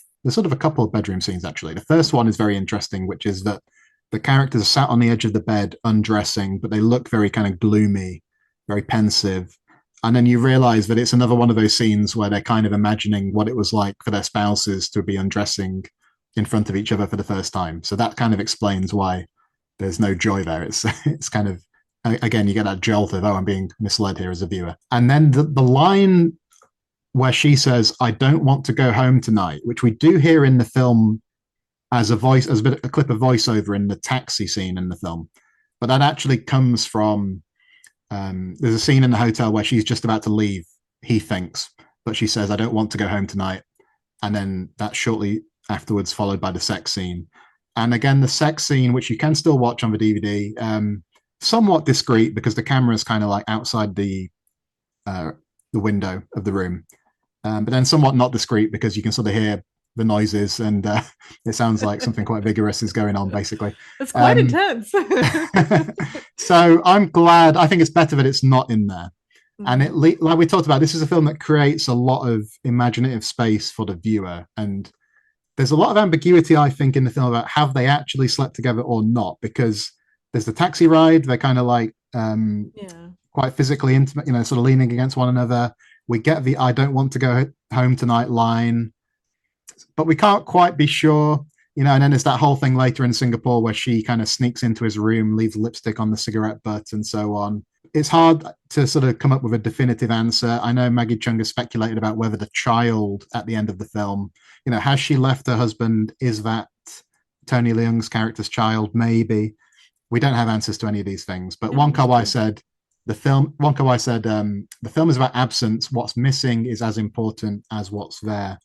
A: bedroom scenes, actually. The first one is very interesting, which is that the characters are sat on the edge of the bed undressing, but they look very kind of gloomy, very pensive. And then you realize that it's another one of those scenes where they're kind of imagining what it was like for their spouses to be undressing in front of each other for the first time. So that kind of explains why there's no joy there. It's kind of, again, you get that jolt of, I'm being misled here as a viewer. And then the line where she says, I don't want to go home tonight, which we do hear in the film as a clip of voiceover in the taxi scene in the film. But that actually comes from, there's a scene in the hotel where she's just about to leave, he thinks, but she says, I don't want to go home tonight. And then that's shortly afterwards followed by the sex scene. And again, the sex scene, which you can still watch on the DVD, somewhat discreet because the camera is kind of like outside the window of the room. But then somewhat not discreet because you can sort of hear the noises and it sounds like something quite vigorous is going on, basically.
C: It's quite intense.
A: So I'm glad. I think it's better that it's not in there. And like we talked about, this is a film that creates a lot of imaginative space for the viewer. And there's a lot of ambiguity, I think, in the film about have they actually slept together or not, because there's the taxi ride. They're kind of like quite physically intimate, sort of leaning against one another. We get the I don't want to go home tonight line, but we can't quite be sure, and then there's that whole thing later in Singapore where she kind of sneaks into his room, leaves lipstick on the cigarette butt and so on. It's hard to sort of come up with a definitive answer. I know Maggie Cheung has speculated about whether the child at the end of the film, has she left her husband? Is that Tony Leung's character's child? Maybe. We don't have answers to any of these things, but Wong Kar-wai said, the film is about absence. What's missing is as important as what's there.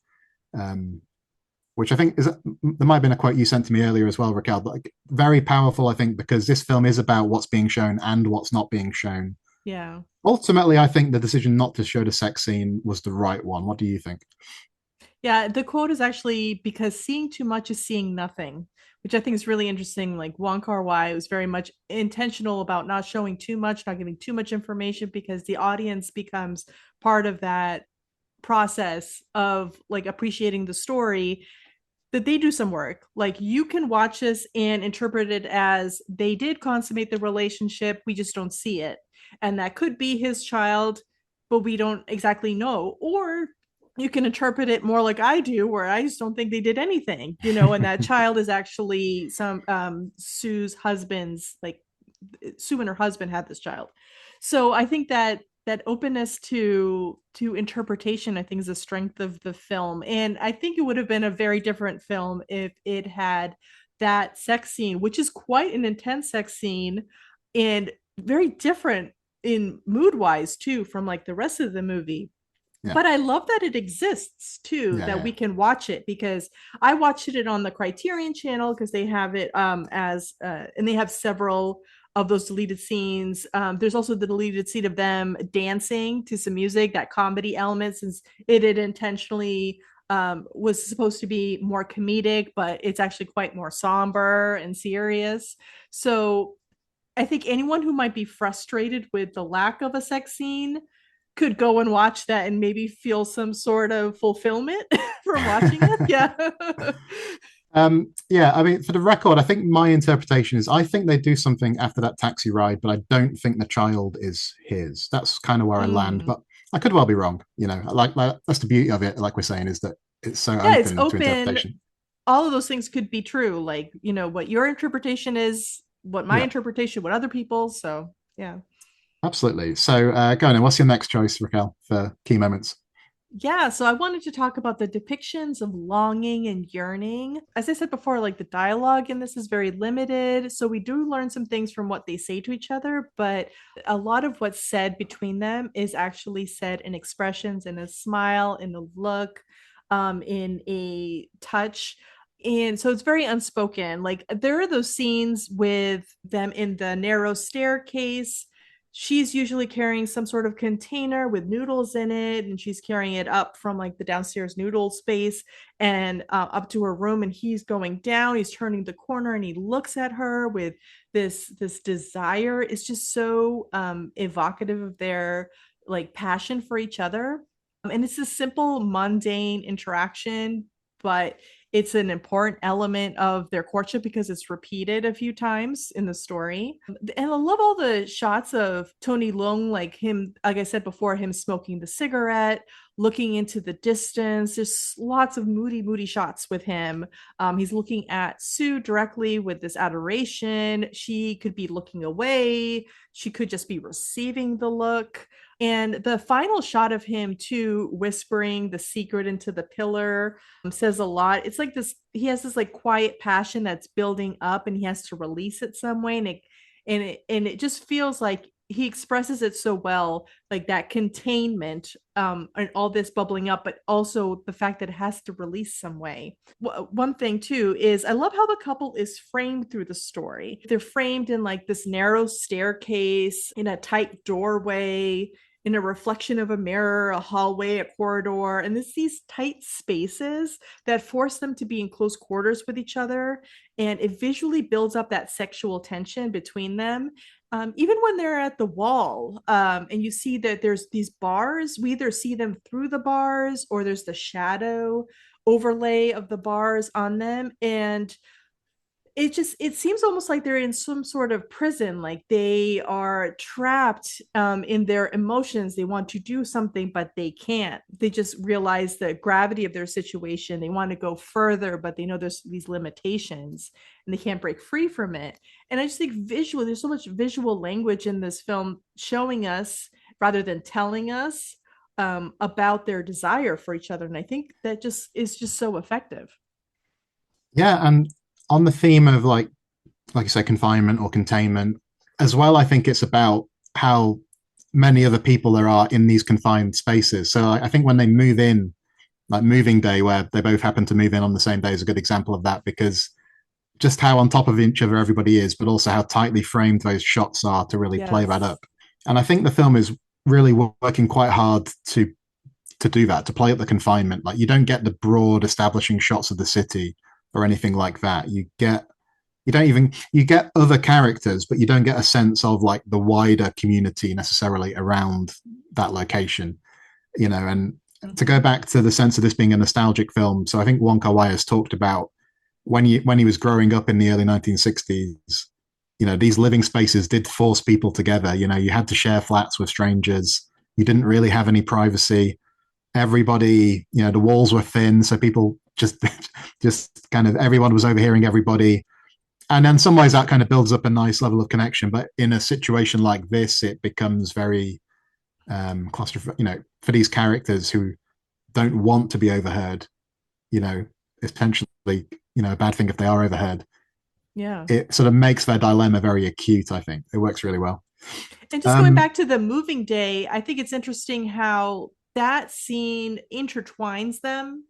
A: Which I think there might have been a quote you sent to me earlier as well, Raquel, but very powerful, I think, because this film is about what's being shown and what's not being shown.
C: Yeah.
A: Ultimately, I think the decision not to show the sex scene was the right one. What do you think?
C: Yeah, the quote is actually, because seeing too much is seeing nothing, which I think is really interesting. Like Wong Kar-wai was very much intentional about not showing too much, not giving too much information, because the audience becomes part of that process of like appreciating the story, that they do some work. Like you can watch this and interpret it as they did consummate the relationship, we just don't see it. And that could be his child, but we don't exactly know. Or you can interpret it more like I do, where I just don't think they did anything, and that child is actually Sue's husband's, like Sue and her husband had this child. So I think that openness to interpretation, I think, is the strength of the film. And I think it would have been a very different film if it had that sex scene, which is quite an intense sex scene and very different in mood wise too from like the rest of the movie. Yeah. But I love that it exists too, we can watch it, because I watched it on the Criterion channel because they have it and they have several of those deleted scenes. There's also the deleted scene of them dancing to some music, that comedy element, since it had intentionally was supposed to be more comedic, but it's actually quite more somber and serious. So I think anyone who might be frustrated with the lack of a sex scene could go and watch that and maybe feel some sort of fulfillment from watching it. Yeah.
A: Yeah, I mean, for the record, I think my interpretation is I think they do something after that taxi ride, but I don't think the child is his. That's kind of where I land, but I could well be wrong. Like that's the beauty of it. Like we're saying, is that it's so
C: Yeah, it's
A: open to
C: open.
A: interpretation.
C: All of those things could be true. Like, what your interpretation is, what my
A: Yeah,
C: interpretation, what other people's. So, yeah.
A: absolutely. So, go on. And what's your next choice, Raquel, for key moments?
C: Yeah, so I wanted to talk about the depictions of longing and yearning. As I said before, like the dialogue in this is very limited. So we do learn some things from what they say to each other, but a lot of what's said between them is actually said in expressions, in a smile, in a look, in a touch. And so it's very unspoken. Like there are those scenes with them in the narrow staircase. She's usually carrying some sort of container with noodles in it, and she's carrying it up from like the downstairs noodle space and up to her room, and he's going down, he's turning the corner, and he looks at her with this desire. It's just so evocative of their like passion for each other. And it's a simple mundane interaction, but it's an important element of their courtship because it's repeated a few times in the story. And I love all the shots of Tony Leung, like him, like I said before, him smoking the cigarette, looking into the distance. There's lots of moody shots with him. He's looking at Sue directly with this adoration. She could be looking away. She could just be receiving the look. And the final shot of him too, whispering the secret into the pillar, says a lot. It's like this, he has this like quiet passion that's building up and he has to release it some way. And it just feels like he expresses it so well, like that containment, and all this bubbling up, but also the fact that it has to release some way. One thing too is I love how the couple is framed through the story. They're framed in like this narrow staircase, in a tight doorway, in a reflection of a mirror, a hallway, a corridor, and it's these tight spaces that force them to be in close quarters with each other, and it visually builds up that sexual tension between them. Even when they're at the wall, and you see that there's these bars, we either see them through the bars or there's the shadow overlay of the bars on them, and it seems almost like they're in some sort of prison, like they are trapped in their emotions. They want to do something but they can't. They just realize the gravity of their situation. They want to go further but they know there's these limitations and they can't break free from it. And I just think visually there's so much visual language in this film showing us rather than telling us about their desire for each other, and I think that just is just so effective.
A: Yeah, and on the theme of like you say, confinement or containment as well, I think it's about how many other people there are in these confined spaces. So I think when they move in, like moving day, where they both happen to move in on the same day, is a good example of that, because just how on top of each other everybody is, but also how tightly framed those shots are to really play that
C: Yes.
A: up. And I think the film is really working quite hard to do that, to play up the confinement. Like you don't get the broad establishing shots of the city or anything like that. You get other characters, but you don't get a sense of like the wider community necessarily around that location, and to go back to the sense of this being a nostalgic film. So I think Wong Kar-wai has talked about when he was growing up in the early 1960s, these living spaces did force people together. You had to share flats with strangers. You didn't really have any privacy. Everybody, the walls were thin, so people just kind of everyone was overhearing everybody. And in some ways that kind of builds up a nice level of connection. But in a situation like this, it becomes very claustrophobic, for these characters who don't want to be overheard. It's potentially, a bad thing if they are overheard.
C: Yeah.
A: It sort of makes their dilemma very acute. I think it works really well.
C: And just going back to the moving day, I think it's interesting how that scene intertwines them,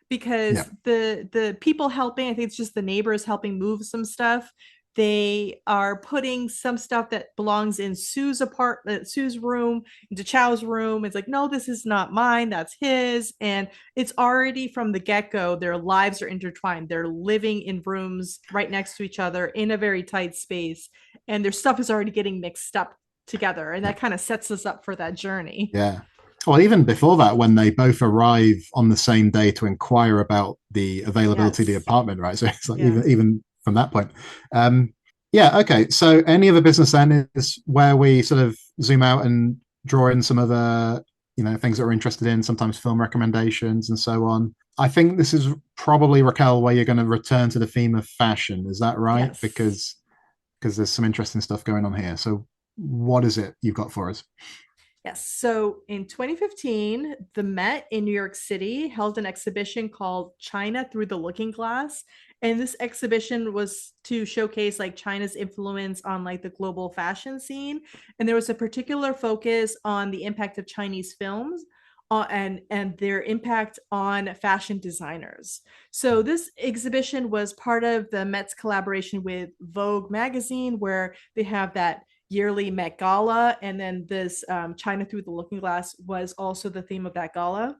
C: because
A: Yeah.
C: the people helping, I think it's just the neighbors helping move some stuff, They are putting some stuff that belongs in Sue's apartment, Sue's room, into Chow's room. It's like, no, this is not mine, that's his. And it's already from the get-go, their lives are intertwined. They're living in rooms right next to each other in a very tight space, and their stuff is already getting mixed up together. And that kind of sets us up for that journey.
A: Yeah. Well, even before that, when they both arrive on the same day to inquire about the availability of the apartment, right? So it's like even from that point. Yeah, okay. So any other business then is where we sort of zoom out and draw in some other, things that we're interested in, sometimes film recommendations and so on. I think this is probably, Raquel, where you're going to return to the theme of fashion. Is that right?
C: Yes.
A: Because there's some interesting stuff going on here. So what is it you've got for us?
C: Yes. So in 2015, the Met in New York City held an exhibition called China Through the Looking Glass. And this exhibition was to showcase like China's influence on like the global fashion scene. And there was a particular focus on the impact of Chinese films and their impact on fashion designers. So this exhibition was part of the Met's collaboration with Vogue magazine, where they have that yearly Met Gala, and then this China Through the Looking Glass was also the theme of that gala.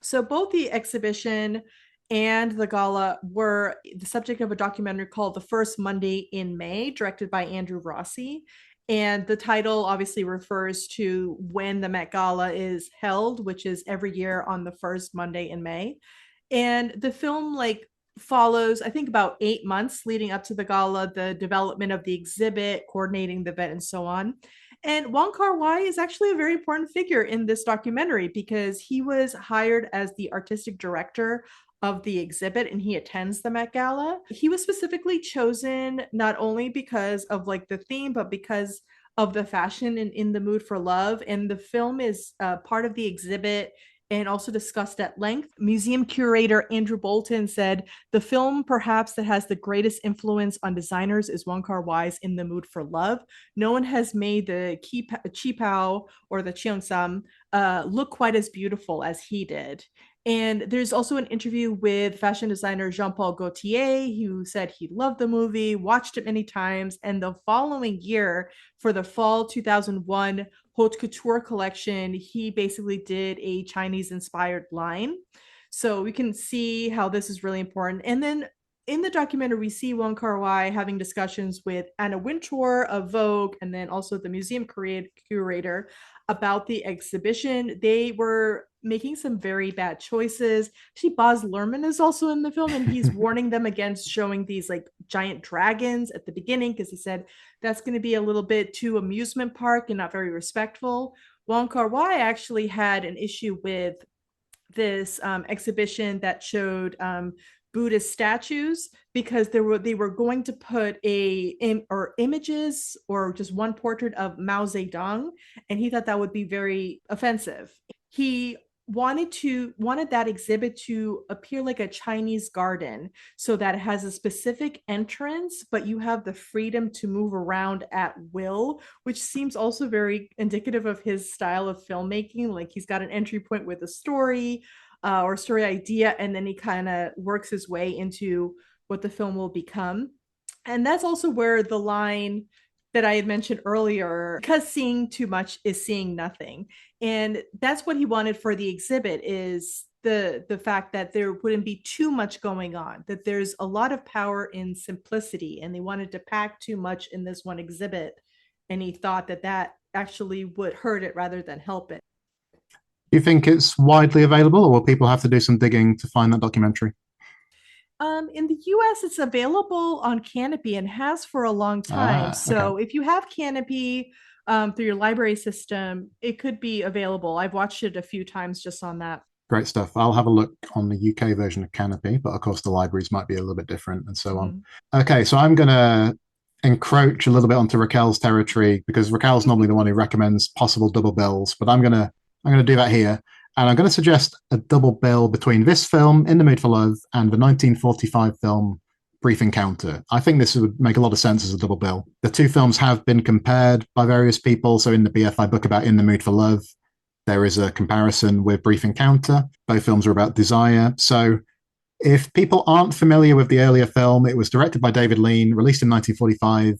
C: So both the exhibition and the gala were the subject of a documentary called The First Monday in May, directed by Andrew Rossi. And the title obviously refers to when the Met Gala is held, which is every year on the first Monday in May. And the film follows, I think, about 8 months leading up to the gala, the development of the exhibit, coordinating the event, and so on. And Wong Kar-wai is actually a very important figure in this documentary because he was hired as the artistic director of the exhibit, and he attends the Met Gala. He was specifically chosen not only because of the theme, but because of the fashion in The Mood for Love. And the film is part of the exhibit and also discussed at length. Museum curator Andrew Bolton said, the film perhaps that has the greatest influence on designers is Wong Kar-wai's In the Mood for Love. No one has made the Qipao or the Cheung look quite as beautiful as he did. And there's also an interview with fashion designer Jean-Paul Gaultier, who said he loved the movie, watched it many times, and the following year, for the fall 2001 haute couture collection, he basically did a Chinese-inspired line. So we can see how this is really important. And then in the documentary, we see Wong Kar-wai having discussions with Anna Wintour of Vogue, and then also the museum curator about the exhibition. They were making some very bad choices. Actually, Baz Luhrmann is also in the film, and he's warning them against showing these giant dragons at the beginning because he said that's going to be a little bit too amusement park and not very respectful. Wong Kar-wai actually had an issue with this exhibition that showed Buddhist statues because they were going to put images or just one portrait of Mao Zedong, and he thought that would be very offensive. He wanted that exhibit to appear like a Chinese garden, so that it has a specific entrance, but you have the freedom to move around at will, which seems also very indicative of his style of filmmaking. He's got an entry point with a story or story idea, and then he kind of works his way into what the film will become. And that's also where the line that I had mentioned earlier, because seeing too much is seeing nothing. And that's what he wanted for the exhibit, is the fact that there wouldn't be too much going on, that there's a lot of power in simplicity, and they wanted to pack too much in this one exhibit. And he thought that actually would hurt it rather than help it.
A: Do you think it's widely available, or will people have to do some digging to find that documentary?
C: In the US, it's available on Canopy and has for a long time. So if you have Canopy through your library system, it could be available. I've watched it a few times just on that.
A: Great stuff. I'll have a look on the UK version of Canopy, but of course the libraries might be a little bit different and so on. Okay, so I'm going to encroach a little bit onto Raquel's territory because Raquel's normally the one who recommends possible double bills, but I'm going to do that here. And I'm going to suggest a double bill between this film, In the Mood for Love, and the 1945 film, Brief Encounter. I think this would make a lot of sense as a double bill. The two films have been compared by various people. So in the BFI book about In the Mood for Love, there is a comparison with Brief Encounter. Both films are about desire. So If people aren't familiar with the earlier film, it was directed by David Lean, released in 1945.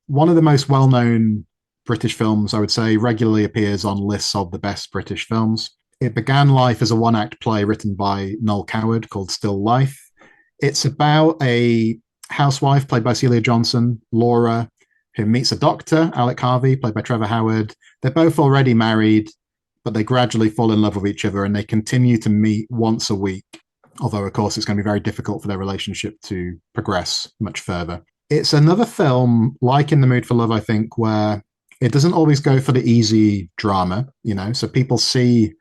A: One of the most well known British films, I would say, regularly appears on lists of the best British films. It began life as a one act play written by Noel Coward called Still Life. It's about a housewife played by Celia Johnson, Laura, who meets a doctor, Alec Harvey, played by Trevor Howard. They're both already married, but they gradually fall in love with each other and they continue to meet once a week. Although, of course, it's going to be very difficult for their relationship to progress much further. It's another film, like In the Mood for Love, I think, where it doesn't always go for the easy drama, you know. So people see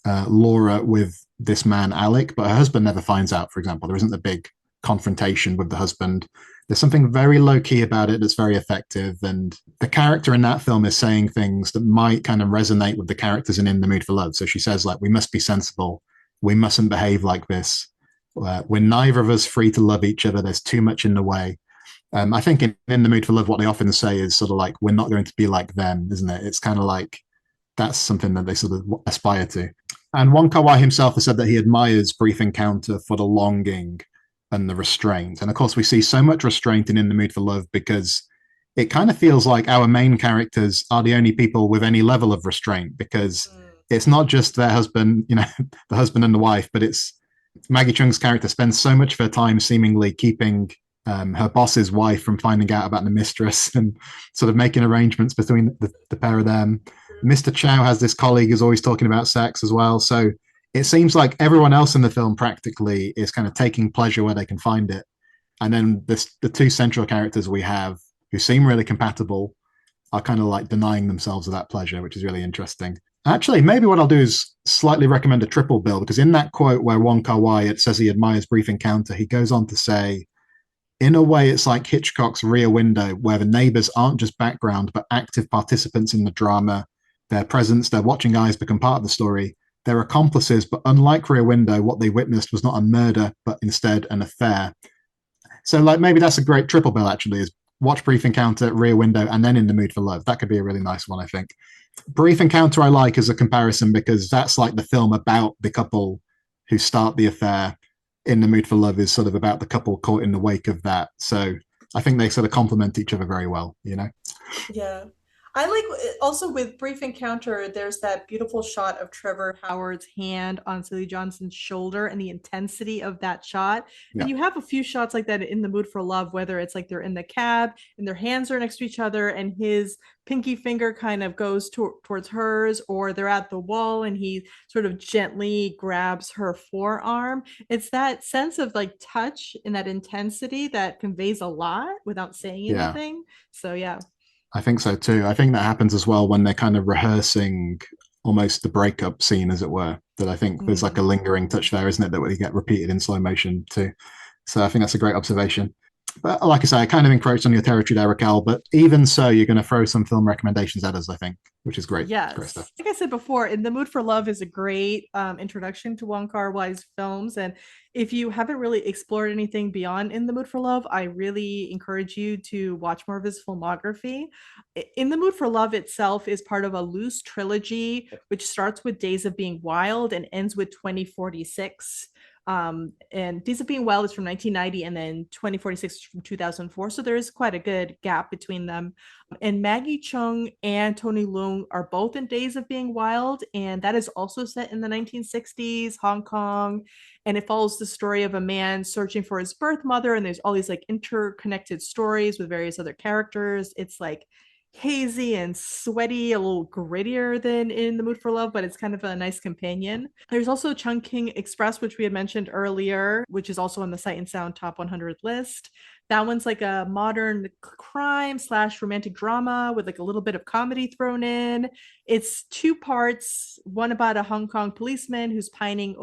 A: Laura with this man, Alec, but her husband never finds out, for example. There isn't a big confrontation with the husband. There's something very low key about it that's very effective. And the character in that film is saying things that might kind of resonate with the characters in the Mood for Love. So she says, like, we must be sensible. We mustn't behave like this. We're neither of us free to love each other. There's too much in the way. I think in the Mood for Love, what they often say is sort of like, we're not going to be like them, isn't it? It's kind of like that's something that they sort of aspire to. And Wong Kar-wai himself has said that he admires Brief Encounter for the longing and the restraint. And of course, we see so much restraint in the Mood for Love because it kind of feels like our main characters are the only people with any level of restraint, because it's not just their husband, you know, the husband and the wife, but it's Maggie Cheung's character spends so much of her time seemingly keeping her boss's wife from finding out about the mistress and sort of making arrangements between the pair of them. Mr. Chow has this colleague who's always talking about sex as well. So it seems like everyone else in the film practically is kind of taking pleasure where they can find it. And then the two central characters we have who seem really compatible are kind of like denying themselves of that pleasure, which is really interesting. Actually, maybe what I'll do is slightly recommend a triple bill, because in that quote where Wong Kar-wai it says he admires Brief Encounter, he goes on to say, in a way, it's like Hitchcock's Rear Window, where the neighbors aren't just background, but active participants in the drama. Their presence, their watching eyes become part of the story. They're accomplices, but unlike Rear Window, what they witnessed was not a murder, but instead an affair. So, like, maybe that's a great triple bill, actually, is watch Brief Encounter, Rear Window, and then In the Mood for Love. That could be a really nice one, I think. Brief Encounter I like as a comparison because that's like the film about the couple who start the affair. In the Mood for Love is sort of about the couple caught in the wake of that. So I think they sort of complement each other very well, you know?
D: Yeah. I like also with Brief Encounter, there's that beautiful shot of Trevor
C: Howard's hand on Celia Johnson's shoulder and the intensity of that shot.
A: Yeah.
C: And you have a few shots like that in The Mood for Love, whether it's like they're in the cab and their hands are next to each other and his pinky finger kind of goes towards hers, or they're at the wall and he sort of gently grabs her forearm. It's that sense of like touch and that intensity that conveys a lot without saying anything. So yeah.
A: I think so too. I think that happens as well when they're kind of rehearsing almost the breakup scene, as it were. That I think there's like a lingering touch there, isn't it? That we get repeated in slow motion too. So I think that's a great observation. But like I say, I kind of encroached on your territory there, Raquel. But even so, you're going to throw some film recommendations at us, I think, which is great.
C: Yes.
A: Great stuff.
C: Like I said before, In the Mood for Love is a great introduction to Wong Kar-wai's films. And if you haven't really explored anything beyond In the Mood for Love, I really encourage you to watch more of his filmography. In the Mood for Love itself is part of a loose trilogy, which starts with Days of Being Wild and ends with 2046. And Days of Being Wild is from 1990 and then 2046 is from 2004. So there is quite a good gap between them. And Maggie Cheung and Tony Leung are both in Days of Being Wild. And that is also set in the 1960s, Hong Kong. And it follows the story of a man searching for his birth mother. And there's all these like interconnected stories with various other characters. It's like hazy and sweaty, a little grittier than In the Mood for Love, but it's kind of a nice companion. There's also Chungking Express, which we had mentioned earlier, which is also on the Sight and Sound Top 100 list. That one's like a modern crime / romantic drama with like a little bit of comedy thrown in. It's two parts, one about a Hong Kong policeman who's pining,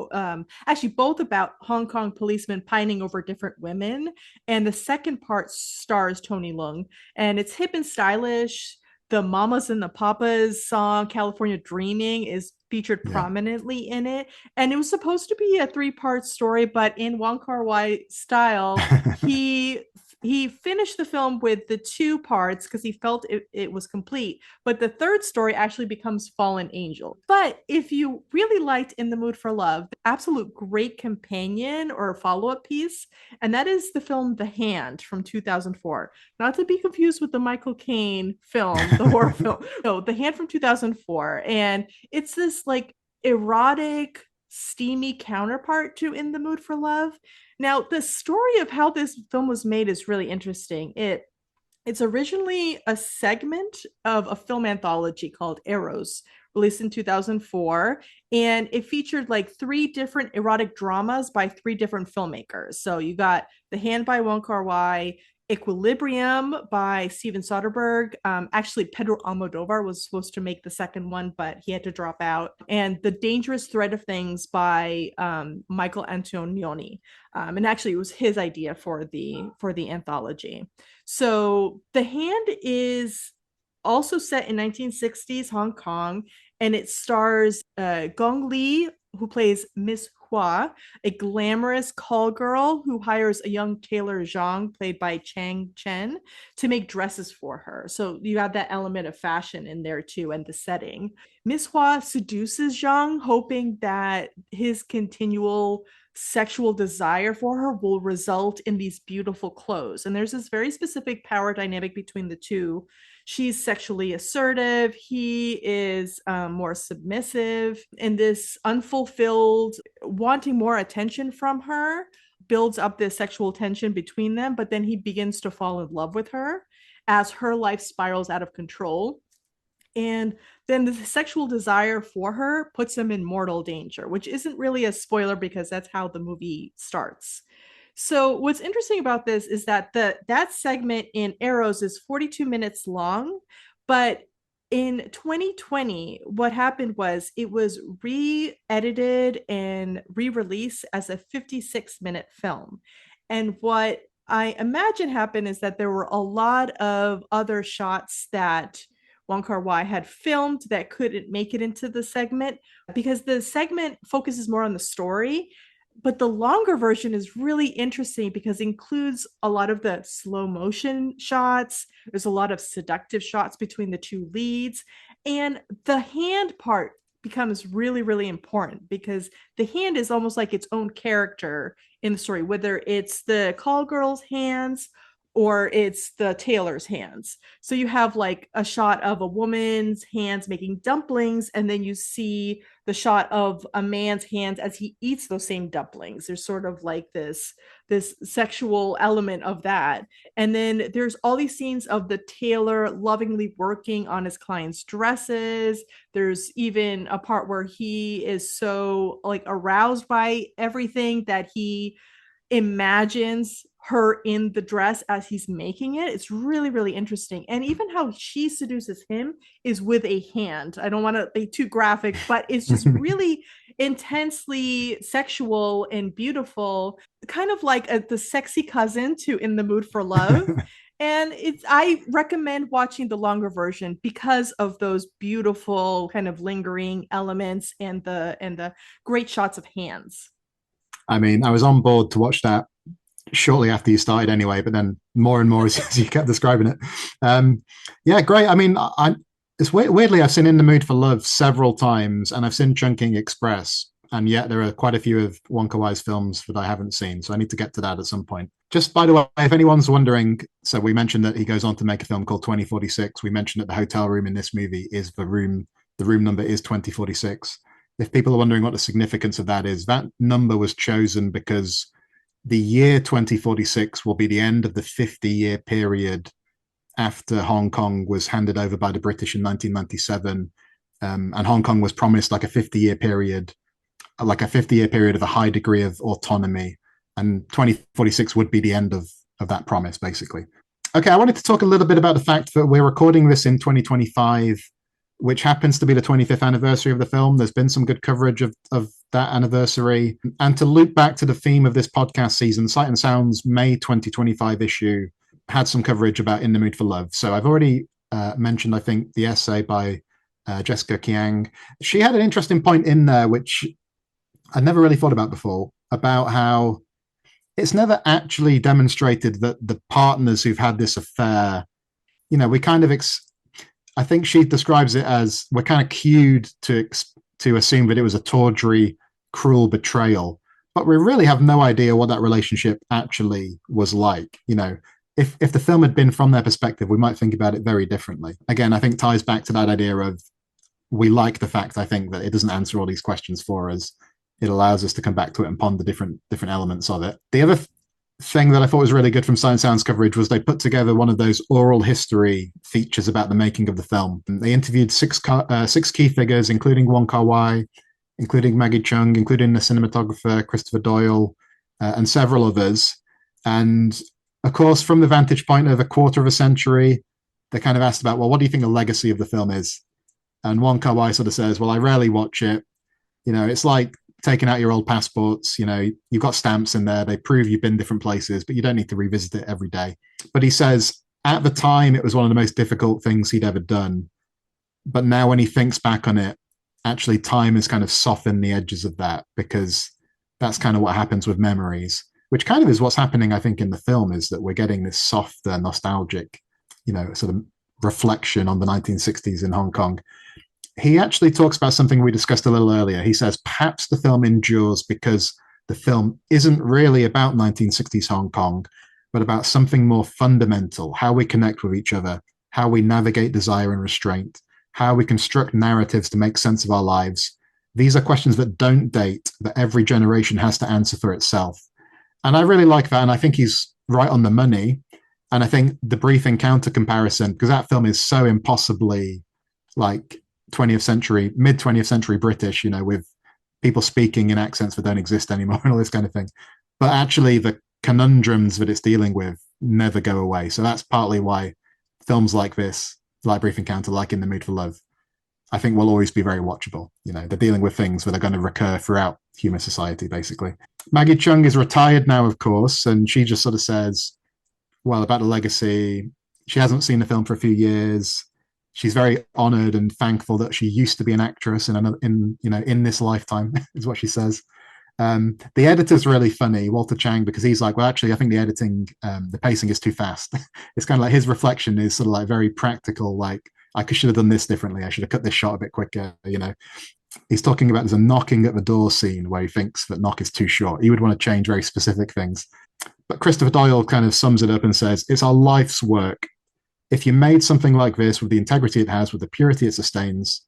C: actually both about Hong Kong policemen pining over different women. And the second part stars Tony Leung, and it's hip and stylish. The Mamas and the Papas song California Dreaming is featured prominently in it, and it was supposed to be a 3-part story, but in Wong Kar-wai style he he finished the film with the 2 parts because he felt it was complete. But the third story actually becomes Fallen Angel. But if you really liked In the Mood for Love, absolute great companion or follow-up piece, and that is the film The Hand from 2004. Not to be confused with the Michael Caine film, the horror film. No, The Hand from 2004. And it's this like erotic, steamy counterpart to In the Mood for Love. Now, the story of how this film was made is really interesting. It's originally a segment of a film anthology called Eros, released in 2004, and it featured like 3 different erotic dramas by 3 different filmmakers. So you got The Hand by Wong Kar-wai, Equilibrium by Steven Soderbergh. Actually, Pedro Almodovar was supposed to make the second one, but he had to drop out. And The Dangerous Thread of Things by Michael Antonioni. And actually, it was his idea for the anthology. So The Hand is also set in 1960s Hong Kong, and it stars Gong Li, who plays Miss Hua, a glamorous call girl who hires a young tailor Zhang, played by Chang Chen, to make dresses for her. So you have that element of fashion in there too, and the setting. Miss Hua seduces Zhang, hoping that his continual sexual desire for her will result in these beautiful clothes. And there's this very specific power dynamic between the two. She's sexually assertive. He is more submissive. And this unfulfilled, wanting more attention from her builds up this sexual tension between them. But then he begins to fall in love with her as her life spirals out of control. And then the sexual desire for her puts him in mortal danger, which isn't really a spoiler because that's how the movie starts. So what's interesting about this is that that segment in Eros is 42 minutes long, but in 2020, what happened was it was re-edited and re-released as a 56-minute film. And what I imagine happened is that there were a lot of other shots that Wong Kar-wai had filmed that couldn't make it into the segment because the segment focuses more on the story. But the longer version is really interesting because it includes a lot of the slow motion shots. There's a lot of seductive shots between the 2 leads. And the hand part becomes really, really important because the hand is almost like its own character in the story, whether it's the call girl's hands or it's the tailor's hands. So you have like a shot of a woman's hands making dumplings, and then you see the shot of a man's hands as he eats those same dumplings. There's sort of like this sexual element of that. And then there's all these scenes of the tailor lovingly working on his client's dresses. There's even a part where he is so like aroused by everything that he imagines her in the dress as he's making it. It's really, really interesting. And even how she seduces him is with a hand. I don't want to be too graphic, but it's just really intensely sexual and beautiful, kind of like the sexy cousin to In the Mood for Love. And I recommend watching the longer version because of those beautiful kind of lingering elements and the great shots of hands.
A: I mean, I was on board to watch that shortly after you started anyway, but then more and more as you kept describing it. Yeah, great. I mean, it's weirdly, I've seen In the Mood for Love several times, and I've seen Chungking Express, and yet there are quite a few of Wong Kar-wai's films that I haven't seen, so I need to get to that at some point. Just by the way, if anyone's wondering, so we mentioned that he goes on to make a film called 2046. We mentioned that the hotel room in this movie is the room number is 2046. If people are wondering what the significance of that is, that number was chosen because the year 2046 will be the end of the 50-year period after Hong Kong was handed over by the British in 1997. And Hong Kong was promised like a 50-year period of a high degree of autonomy. And 2046 would be the end of that promise, basically. Okay, I wanted to talk a little bit about the fact that we're recording this in 2025, which happens to be the 25th anniversary of the film. There's been some good coverage of that anniversary. And to loop back to the theme of this podcast season, Sight and Sound's May 2025 issue had some coverage about In the Mood for Love. So I've already mentioned, I think, the essay by Jessica Cheung. She had an interesting point in there, which I'd never really thought about before, about how it's never actually demonstrated that the partners who've had this affair, we kind of I think she describes it as we're kind of cued to assume that it was a tawdry, cruel betrayal, but we really have no idea what that relationship actually was like. If the film had been from their perspective, we might think about it very differently. Again, I think ties back to that idea of we like the fact, I think, that it doesn't answer all these questions for us. It allows us to come back to it and ponder different elements of it. The other thing that I thought was really good from Science Sounds coverage was they put together one of those oral history features about the making of the film. They interviewed six key figures, including Wong Kar-wai, including Maggie Cheung, including the cinematographer Christopher Doyle, and several others. And of course, from the vantage point of a quarter of a century, they kind of asked about, well, what do you think the legacy of the film is? And Wong Kar-wai sort of says, well, I rarely watch it. It's like taking out your old passports. You've got stamps in there. They prove you've been different places, but you don't need to revisit it every day. But he says at the time, it was one of the most difficult things he'd ever done. But now when he thinks back on it, actually time has kind of softened the edges of that, because that's kind of what happens with memories, which kind of is what's happening, I think, in the film, is that we're getting this softer, nostalgic, sort of reflection on the 1960s in Hong Kong. He actually talks about something we discussed a little earlier. He says perhaps the film endures because the film isn't really about 1960s Hong Kong, but about something more fundamental: how we connect with each other, how we navigate desire and restraint, how we construct narratives to make sense of our lives. These are questions that don't date, that every generation has to answer for itself. And I really like that. And I think he's right on the money. And I think the brief encounter comparison, because that film is so impossibly like 20th century, mid 20th century British, with people speaking in accents that don't exist anymore and all this kind of thing. But actually, the conundrums that it's dealing with never go away. So that's partly why films like this, like Brief Encounter, like In the Mood for Love, I think will always be very watchable. They're dealing with things that are going to recur throughout human society, basically. Maggie Cheung is retired now, of course, and she just sort of says, well, about the legacy, she hasn't seen the film for a few years. She's very honored and thankful that she used to be an actress in this lifetime, is what she says. The editor's really funny, Walter Chang, because he's like, well, actually, I think the editing, the pacing is too fast. It's kind of like his reflection is sort of like very practical, like, I should have done this differently. I should have cut this shot a bit quicker. He's talking about there's a knocking at the door scene where he thinks that knock is too short. He would want to change very specific things. But Christopher Doyle kind of sums it up and says, it's our life's work. If you made something like this with the integrity it has, with the purity it sustains,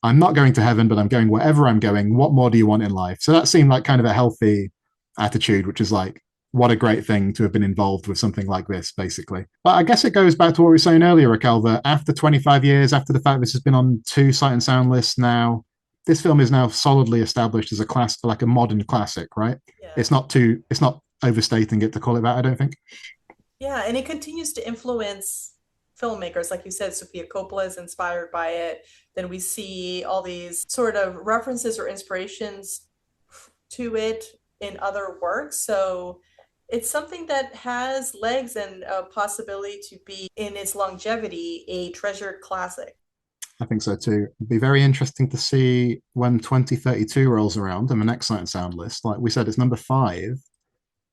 A: I'm not going to heaven, but I'm going wherever I'm going. What more do you want in life? So that seemed like kind of a healthy attitude, which is like, what a great thing to have been involved with something like this, basically. But I guess it goes back to what we were saying earlier, Raquel, that after 25 years, after the fact this has been on 2 Sight and Sound lists now, this film is now solidly established as like a modern classic, right? Yeah. It's not overstating it to call it that, I don't think.
D: Yeah, and it continues to influence filmmakers. Like you said, Sofia Coppola is inspired by it. Then we see all these sort of references or inspirations to it in other works. So it's something that has legs and a possibility to be, in its longevity, a treasured classic.
A: I think so too. It'd be very interesting to see when 2032 rolls around and the next Sight and Sound list. Like we said, it's number 5.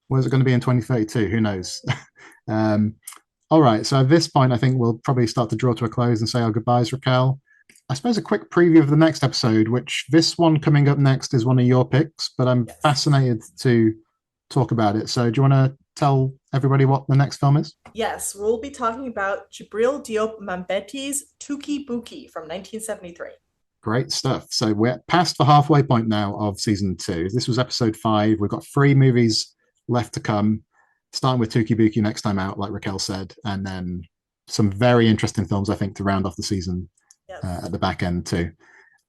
A: Where's it going to be in 2032? Who knows? All right. So at this point, I think we'll probably start to draw to a close and say our goodbyes, Raquel. I suppose a quick preview of the next episode, which this one coming up next is one of your picks, but I'm fascinated to talk about it. So do you want to tell everybody what the next film is?
D: Yes, we'll be talking about Jibril Diop Mambetti's Tuki Buki from 1973.
A: Great stuff. So we're past the halfway point now of season 2. This was episode 5. We've got 3 movies left to come, starting with Tuki Buki next time out, like Raquel said, and then some very interesting films, I think, to round off the season at the back end too.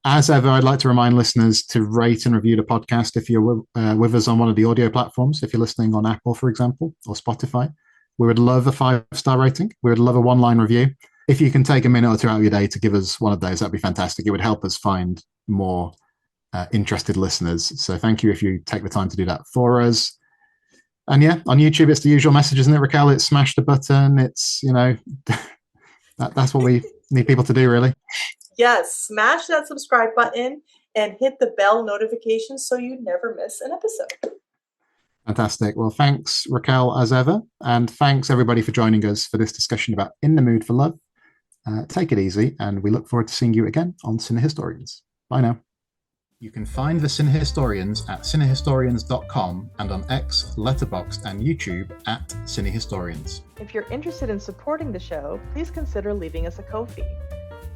A: As ever, I'd like to remind listeners to rate and review the podcast if you're with us on one of the audio platforms. If you're listening on Apple, for example, or Spotify, we would love a 5-star rating. We would love a 1-line review. If you can take a minute or 2 out of your day to give us one of those, that'd be fantastic. It would help us find more interested listeners. So thank you if you take the time to do that for us. And yeah, on YouTube, it's the usual message, isn't it, Raquel? It's smash the button. It's, that's what we need people to do, really.
D: Yes, smash that subscribe button and hit the bell notification so you never miss an episode.
A: Fantastic. Well, thanks, Raquel, as ever. And thanks, everybody, for joining us for this discussion about In the Mood for Love. Take it easy, and we look forward to seeing you again on CineHistorians. Bye now. You can find the CineHistorians at cinehistorians.com and on X, Letterboxd, and YouTube at CineHistorians.
B: If you're interested in supporting the show, please consider leaving us a Ko-fi.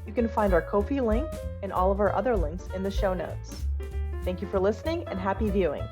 B: You can find our Ko-fi link and all of our other links in the show notes. Thank you for listening and happy viewing.